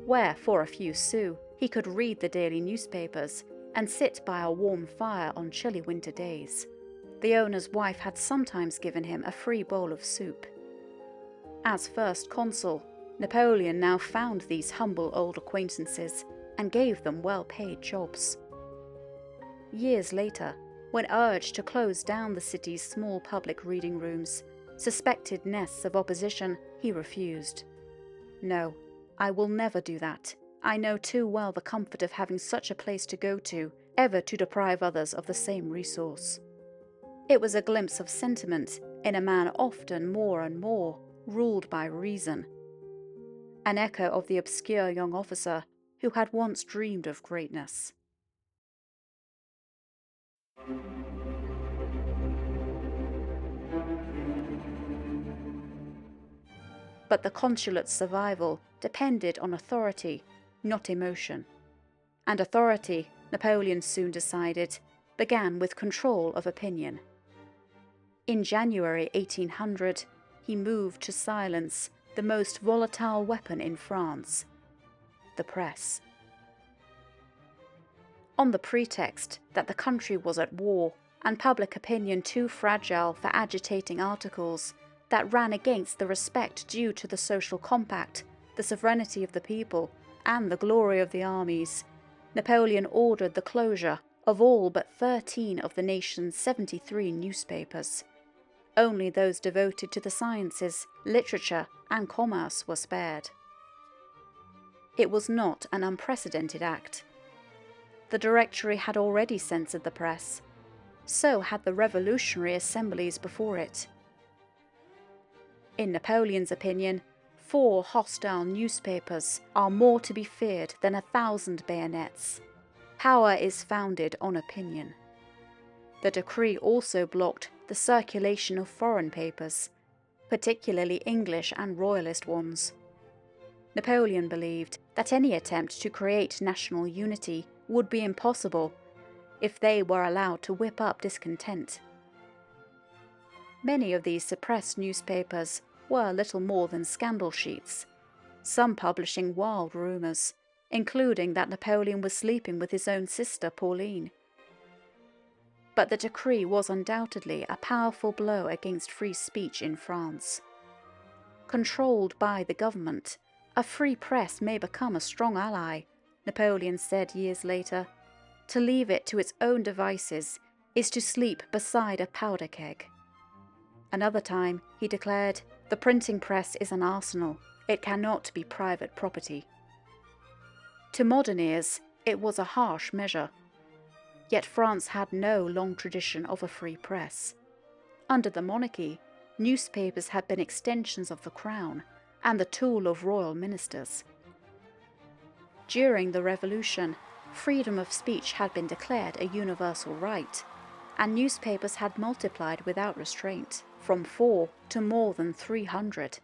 where, for a few sous, he could read the daily newspapers and sit by a warm fire on chilly winter days. The owner's wife had sometimes given him a free bowl of soup. As First Consul, Napoleon now found these humble old acquaintances and gave them well-paid jobs. Years later, when urged to close down the city's small public reading rooms, suspected nests of opposition, he refused. "No, I will never do that. I know too well the comfort of having such a place to go to, ever to deprive others of the same resource." It was a glimpse of sentiment in a man often more and more ruled by reason. An echo of the obscure young officer who had once dreamed of greatness. But the consulate's survival depended on authority, not emotion. And authority, Napoleon soon decided, began with control of opinion. In January 1800, he moved to silence the most volatile weapon in France, the press. On the pretext that the country was at war and public opinion too fragile for agitating articles that ran against the respect due to the social compact, the sovereignty of the people, and the glory of the armies, Napoleon ordered the closure of all but 13 of the nation's 73 newspapers. Only those devoted to the sciences, literature, and commerce were spared. It was not an unprecedented act. The Directory had already censored the press. So had the revolutionary assemblies before it. In Napoleon's opinion, 4 hostile newspapers are more to be feared than 1,000 bayonets. Power is founded on opinion. The decree also blocked the circulation of foreign papers, particularly English and Royalist ones. Napoleon believed that any attempt to create national unity would be impossible if they were allowed to whip up discontent. Many of these suppressed newspapers were little more than scandal sheets, some publishing wild rumours, including that Napoleon was sleeping with his own sister Pauline. But the decree was undoubtedly a powerful blow against free speech in France. Controlled by the government, a free press may become a strong ally, Napoleon said years later. To leave it to its own devices is to sleep beside a powder keg. Another time, he declared, the printing press is an arsenal. It cannot be private property. To modern ears, it was a harsh measure. Yet France had no long tradition of a free press. Under the monarchy, newspapers had been extensions of the crown and the tool of royal ministers. During the Revolution, freedom of speech had been declared a universal right, and newspapers had multiplied without restraint, from 4 to more than 300.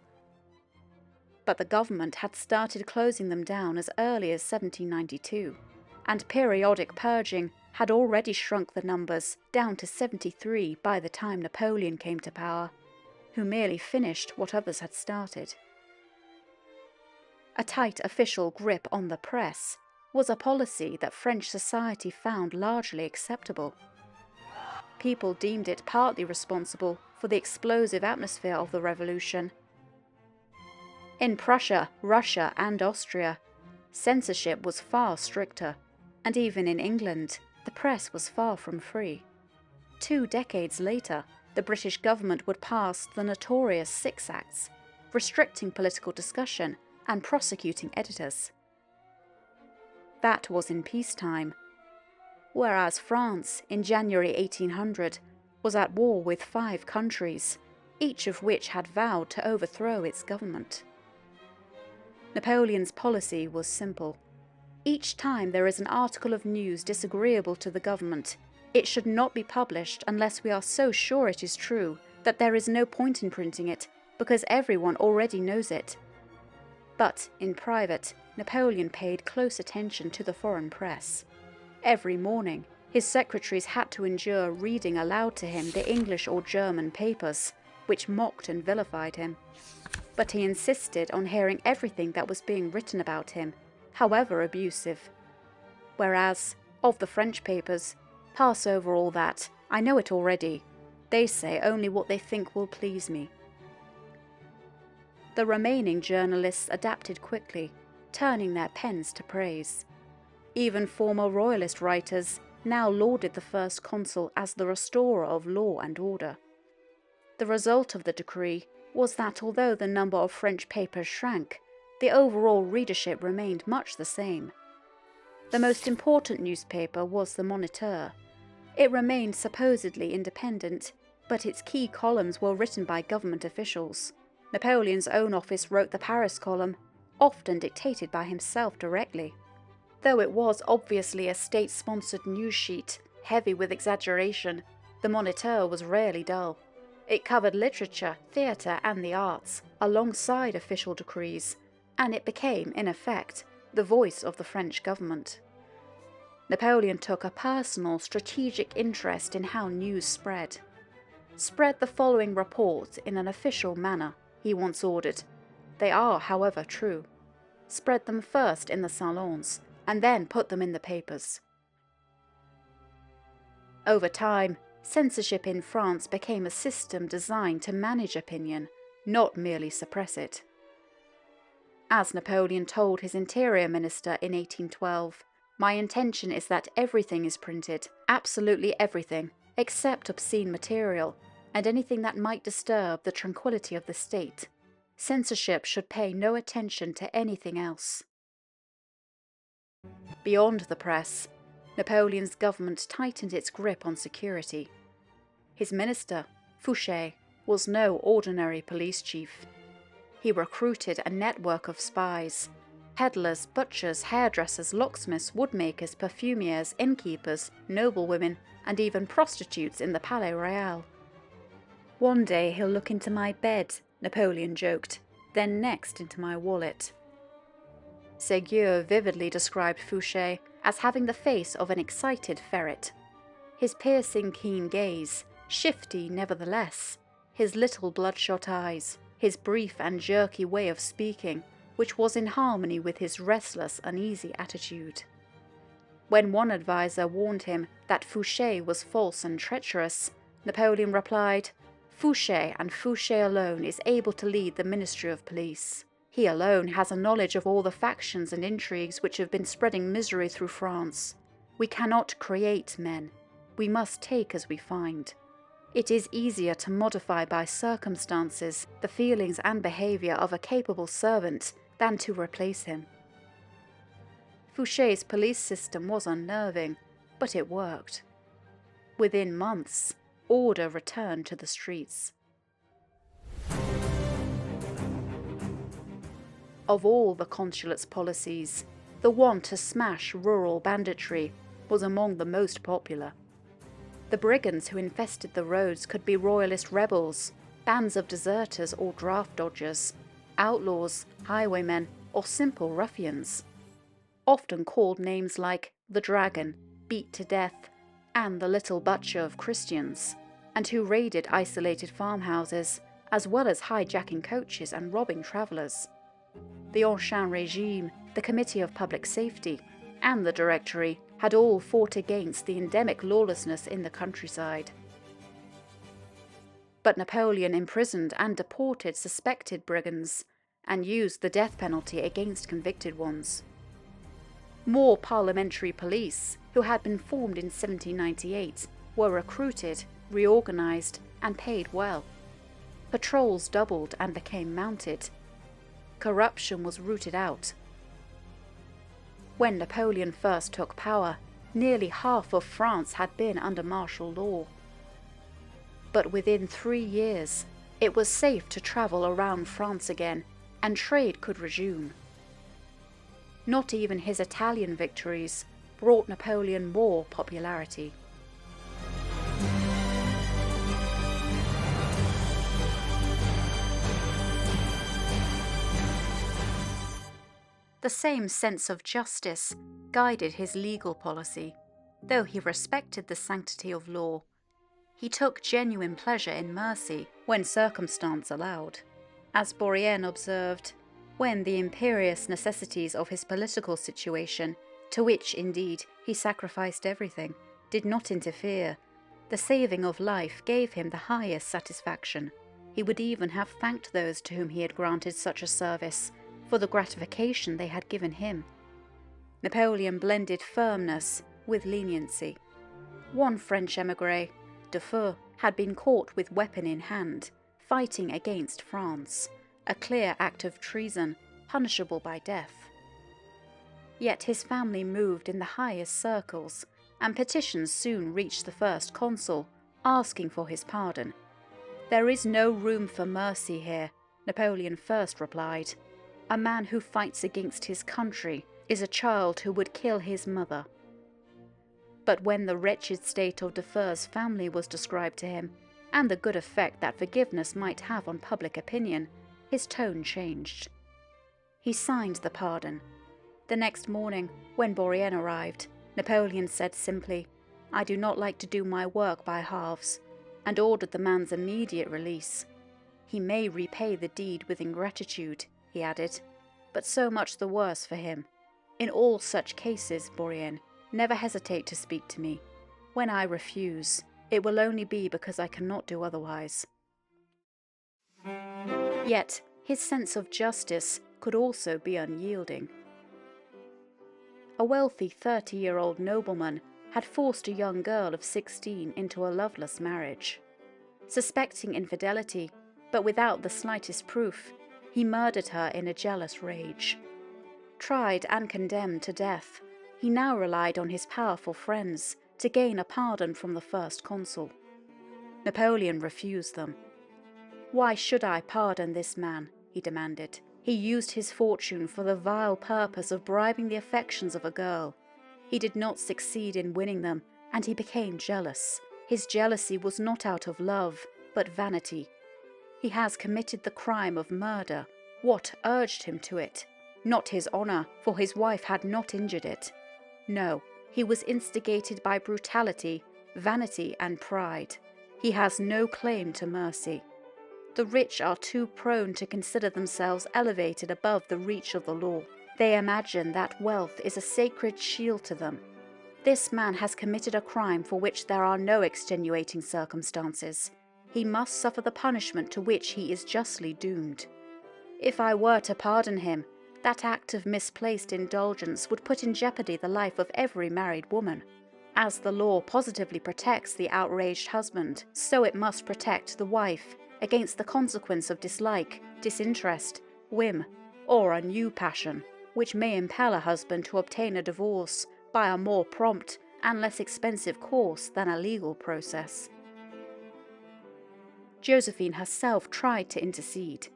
But the government had started closing them down as early as 1792, and periodic purging had already shrunk the numbers down to 73 by the time Napoleon came to power, who merely finished what others had started. A tight official grip on the press was a policy that French society found largely acceptable. People deemed it partly responsible for the explosive atmosphere of the revolution. In Prussia, Russia, and Austria, censorship was far stricter, and even in England, the press was far from free. 2 decades later, the British government would pass the notorious Six Acts, restricting political discussion and prosecuting editors. That was in peacetime, whereas France, in January 1800, was at war with 5 countries, each of which had vowed to overthrow its government. Napoleon's policy was simple. Each time there is an article of news disagreeable to the government, it should not be published unless we are so sure it is true that there is no point in printing it, because everyone already knows it. But, in private, Napoleon paid close attention to the foreign press. Every morning, his secretaries had to endure reading aloud to him the English or German papers, which mocked and vilified him. But he insisted on hearing everything that was being written about him, however abusive. Whereas, of the French papers, pass over all that, I know it already. They say only what they think will please me. The remaining journalists adapted quickly, turning their pens to praise. Even former Royalist writers now lauded the First Consul as the restorer of law and order. The result of the decree was that although the number of French papers shrank, the overall readership remained much the same. The most important newspaper was the Moniteur. It remained supposedly independent, but its key columns were written by government officials. Napoleon's own office wrote the Paris column, often dictated by himself directly. Though it was obviously a state-sponsored news sheet, heavy with exaggeration, the Moniteur was rarely dull. It covered literature, theatre, and the arts, alongside official decrees, and it became, in effect, the voice of the French government. Napoleon took a personal, strategic interest in how news spread. "Spread the following reports in an official manner," he once ordered. "They are, however, true. Spread them first in the salons, and then put them in the papers." Over time, censorship in France became a system designed to manage opinion, not merely suppress it. As Napoleon told his interior minister in 1812, "My intention is that everything is printed, absolutely everything, except obscene material, and anything that might disturb the tranquility of the state. Censorship should pay no attention to anything else." Beyond the press, Napoleon's government tightened its grip on security. His minister, Fouché, was no ordinary police chief. He recruited a network of spies: peddlers, butchers, hairdressers, locksmiths, woodmakers, perfumiers, innkeepers, noblewomen, and even prostitutes in the Palais Royal. "One day he'll look into my bed," Napoleon joked, "then next into my wallet." Sieyes vividly described Fouché as having the face of an excited ferret. His piercing keen gaze, shifty nevertheless, his little bloodshot eyes, his brief and jerky way of speaking, which was in harmony with his restless, uneasy attitude. When one adviser warned him that Fouché was false and treacherous, Napoleon replied, "Fouché and Fouché alone is able to lead the Ministry of Police. He alone has a knowledge of all the factions and intrigues which have been spreading misery through France. We cannot create men. We must take as we find. It is easier to modify by circumstances the feelings and behaviour of a capable servant than to replace him." Fouché's police system was unnerving, but it worked. Within months, order returned to the streets. Of all the consulate's policies, the one to smash rural banditry was among the most popular. The brigands who infested the roads could be Royalist rebels, bands of deserters or draft dodgers, outlaws, highwaymen, or simple ruffians. Often called names like the Dragon, Beat to Death, and the Little Butcher of Christians, and who raided isolated farmhouses, as well as hijacking coaches and robbing travellers. The Ancien Régime, the Committee of Public Safety, and the Directory had all fought against the endemic lawlessness in the countryside. But Napoleon imprisoned and deported suspected brigands, and used the death penalty against convicted ones. More parliamentary police, who had been formed in 1798, were recruited, reorganised, and paid well. Patrols doubled and became mounted. Corruption was rooted out. When Napoleon first took power, nearly half of France had been under martial law. But within 3 years, it was safe to travel around France again, and trade could resume. Not even his Italian victories brought Napoleon more popularity. The same sense of justice guided his legal policy. Though he respected the sanctity of law, he took genuine pleasure in mercy when circumstance allowed. As Bourrienne observed, when the imperious necessities of his political situation, to which indeed he sacrificed everything, did not interfere, the saving of life gave him the highest satisfaction. He would even have thanked those to whom he had granted such a service for the gratification they had given him. Napoleon blended firmness with leniency. One French émigré, Dufour, had been caught with weapon in hand, fighting against France, a clear act of treason, punishable by death. Yet his family moved in the highest circles, and petitions soon reached the First Consul, asking for his pardon. "There is no room for mercy here," Napoleon first replied. "A man who fights against his country is a child who would kill his mother." But when the wretched state of Dufour's family was described to him, and the good effect that forgiveness might have on public opinion, his tone changed. He signed the pardon. The next morning, when Bourrienne arrived, Napoleon said simply, "I do not like to do my work by halves," and ordered the man's immediate release. "He may repay the deed with ingratitude," he added, "but so much the worse for him. In all such cases, Bourrienne, never hesitate to speak to me. When I refuse, it will only be because I cannot do otherwise." Yet his sense of justice could also be unyielding. A wealthy 30-year-old nobleman had forced a young girl of 16 into a loveless marriage. Suspecting infidelity, but without the slightest proof, he murdered her in a jealous rage. Tried and condemned to death, he now relied on his powerful friends to gain a pardon from the First Consul. Napoleon refused them. "Why should I pardon this man?" he demanded. "He used his fortune for the vile purpose of bribing the affections of a girl. He did not succeed in winning them, and he became jealous. His jealousy was not out of love, but vanity. He has committed the crime of murder. What urged him to it? Not his honor, for his wife had not injured it. No, he was instigated by brutality, vanity, and pride. He has no claim to mercy. The rich are too prone to consider themselves elevated above the reach of the law. They imagine that wealth is a sacred shield to them. This man has committed a crime for which there are no extenuating circumstances. He must suffer the punishment to which he is justly doomed. If I were to pardon him, that act of misplaced indulgence would put in jeopardy the life of every married woman. As the law positively protects the outraged husband, so it must protect the wife against the consequence of dislike, disinterest, whim, or a new passion, which may impel a husband to obtain a divorce by a more prompt and less expensive course than a legal process. Josephine herself tried to intercede.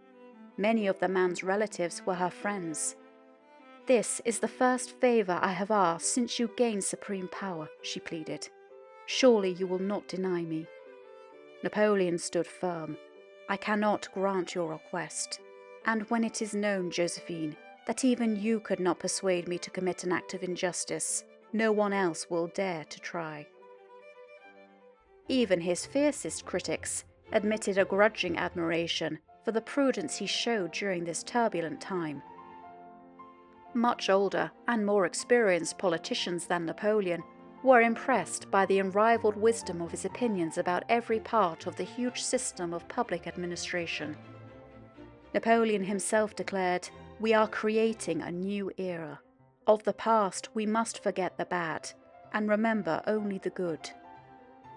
Many of the man's relatives were her friends. "This is the first favor I have asked since you gained supreme power," she pleaded. "Surely you will not deny me." Napoleon stood firm. "I cannot grant your request. And when it is known, Josephine, that even you could not persuade me to commit an act of injustice, no one else will dare to try." Even his fiercest critics admitted a grudging admiration for the prudence he showed during this turbulent time. Much older and more experienced politicians than Napoleon were impressed by the unrivaled wisdom of his opinions about every part of the huge system of public administration. Napoleon himself declared, "We are creating a new era. Of the past we must forget the bad, and remember only the good.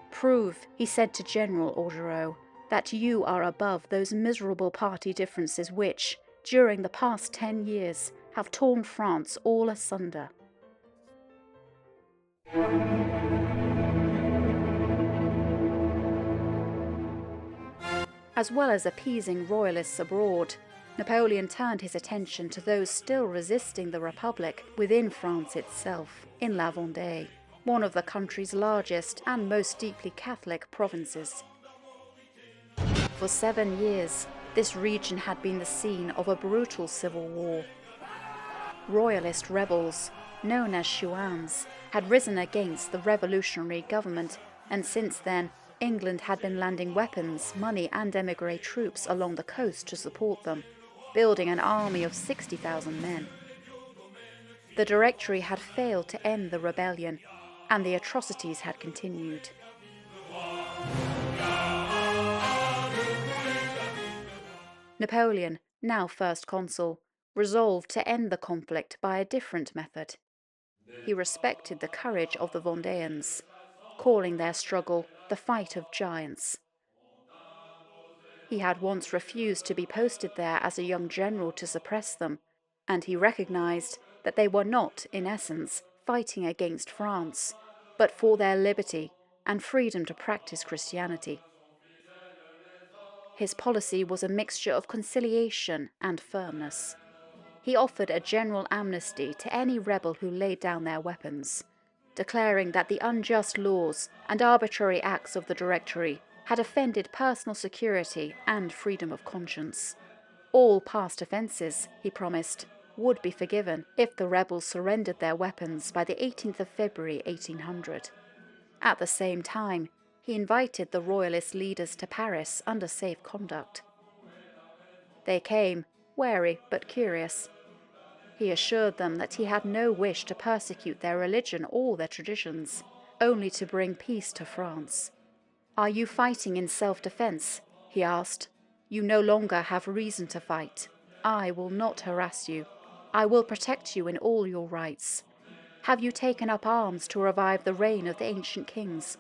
Prove," he said to General Augereau, "that you are above those miserable party differences which, during the past 10 years, have torn France all asunder." As well as appeasing royalists abroad, Napoleon turned his attention to those still resisting the Republic within France itself, in La Vendée, one of the country's largest and most deeply Catholic provinces. For 7 years, this region had been the scene of a brutal civil war. Royalist rebels, known as chouans, had risen against the revolutionary government, and since then, England had been landing weapons, money and émigré troops along the coast to support them, building an army of 60,000 men. The Directory had failed to end the rebellion, and the atrocities had continued. Napoleon, now First Consul, resolved to end the conflict by a different method. He respected the courage of the Vendéans, calling their struggle the fight of giants. He had once refused to be posted there as a young general to suppress them, and he recognized that they were not, in essence, fighting against France, but for their liberty and freedom to practice Christianity. His policy was a mixture of conciliation and firmness. He offered a general amnesty to any rebel who laid down their weapons, declaring that the unjust laws and arbitrary acts of the Directory had offended personal security and freedom of conscience. All past offences, he promised, would be forgiven if the rebels surrendered their weapons by the 18th of February 1800. At the same time, he invited the Royalist leaders to Paris under safe conduct. They came, wary but curious. He assured them that he had no wish to persecute their religion or their traditions, only to bring peace to France. "Are you fighting in self-defense?" he asked. "You no longer have reason to fight. I will not harass you. I will protect you in all your rights. Have you taken up arms to revive the reign of the ancient kings?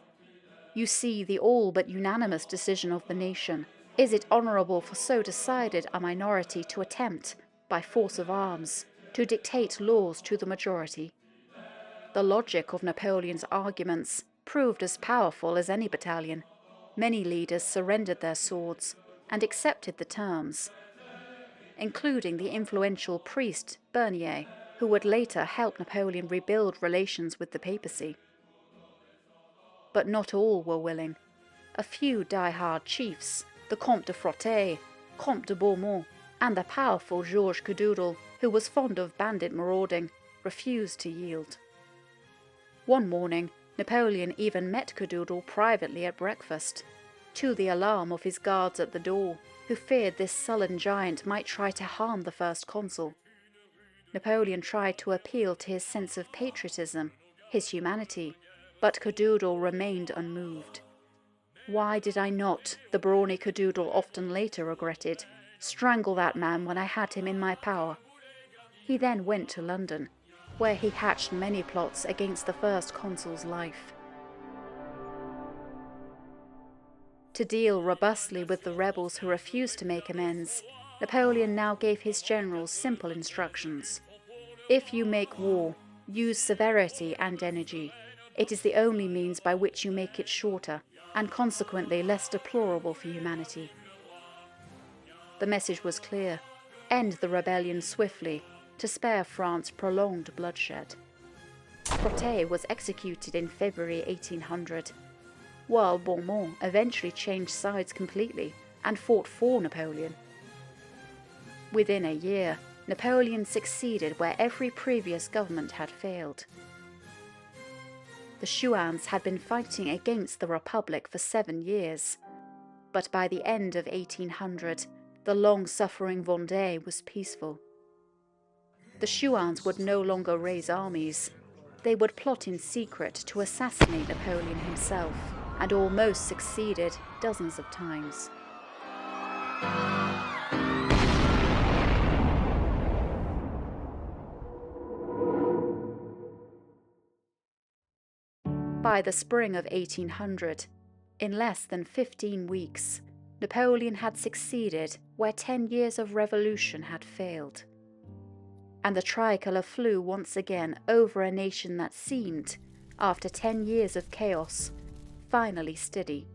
You see the all but unanimous decision of the nation. Is it honourable for so decided a minority to attempt, by force of arms, to dictate laws to the majority?" The logic of Napoleon's arguments proved as powerful as any battalion. Many leaders surrendered their swords and accepted the terms, including the influential priest Bernier, who would later help Napoleon rebuild relations with the papacy. But not all were willing. A few die-hard chiefs, the Comte de Froutte, Comte de Beaumont, and the powerful Georges Cadoudal, who was fond of bandit marauding, refused to yield. One morning, Napoleon even met Cadoudal privately at breakfast, to the alarm of his guards at the door, who feared this sullen giant might try to harm the First Consul. Napoleon tried to appeal to his sense of patriotism, his humanity, but Cadoudal remained unmoved. "Why did I not," the brawny Cadoudal often later regretted, "strangle that man when I had him in my power?" He then went to London, where he hatched many plots against the First Consul's life. To deal robustly with the rebels who refused to make amends, Napoleon now gave his generals simple instructions. "If you make war, use severity and energy. It is the only means by which you make it shorter, and consequently less deplorable for humanity." The message was clear: end the rebellion swiftly, to spare France prolonged bloodshed. Froutte was executed in February 1800, while Beaumont eventually changed sides completely and fought for Napoleon. Within a year, Napoleon succeeded where every previous government had failed. The chouans had been fighting against the Republic for 7 years, but by the end of 1800, the long-suffering Vendée was peaceful. The chouans would no longer raise armies. They would plot in secret to assassinate Napoleon himself, and almost succeeded dozens of times. By the spring of 1800, in less than 15 weeks, Napoleon had succeeded where 10 years of revolution had failed. And the tricolour flew once again over a nation that seemed, after 10 years of chaos, finally steady.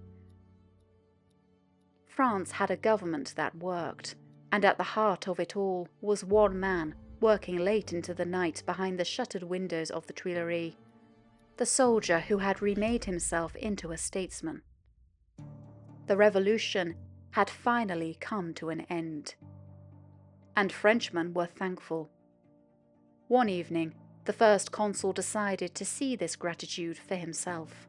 France had a government that worked, and at the heart of it all was one man working late into the night behind the shuttered windows of the Tuileries, the soldier who had remade himself into a statesman. The revolution had finally come to an end, and Frenchmen were thankful. One evening, the First Consul decided to see this gratitude for himself.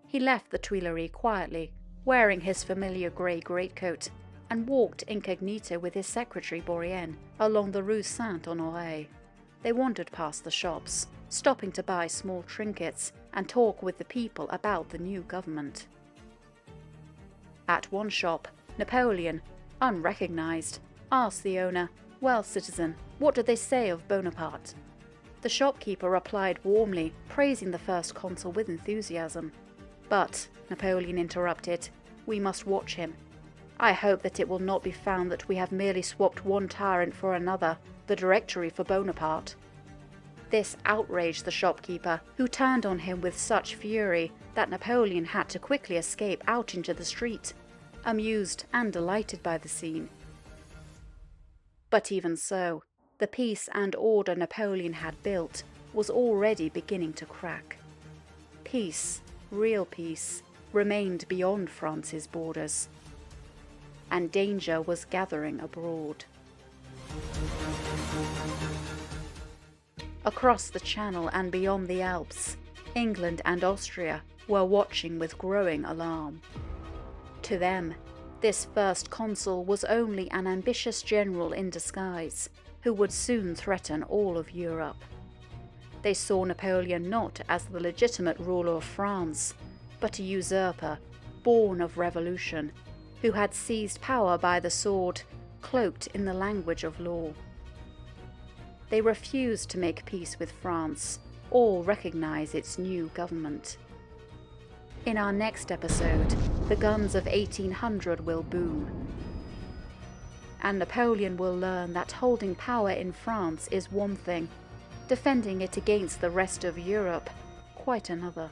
He left the Tuileries quietly, wearing his familiar grey greatcoat, and walked incognito with his secretary Bourrienne along the Rue Saint-Honoré. They wandered past the shops, stopping to buy small trinkets and talk with the people about the new government. At one shop, Napoleon, unrecognized, asked the owner, "Well, citizen, what do they say of Bonaparte?" The shopkeeper replied warmly, praising the First Consul with enthusiasm. "But," Napoleon interrupted, "we must watch him. I hope that it will not be found that we have merely swapped one tyrant for another, the Directory for Bonaparte." This outraged the shopkeeper, who turned on him with such fury that Napoleon had to quickly escape out into the street, amused and delighted by the scene. But even so, the peace and order Napoleon had built was already beginning to crack. Peace, real peace, remained beyond France's borders, and danger was gathering abroad. Across the Channel and beyond the Alps, England and Austria were watching with growing alarm. To them, this First Consul was only an ambitious general in disguise, who would soon threaten all of Europe. They saw Napoleon not as the legitimate ruler of France, but a usurper, born of revolution, who had seized power by the sword, cloaked in the language of law. They refused to make peace with France or recognize its new government. In our next episode, the guns of 1800 will boom, and Napoleon will learn that holding power in France is one thing, defending it against the rest of Europe quite another.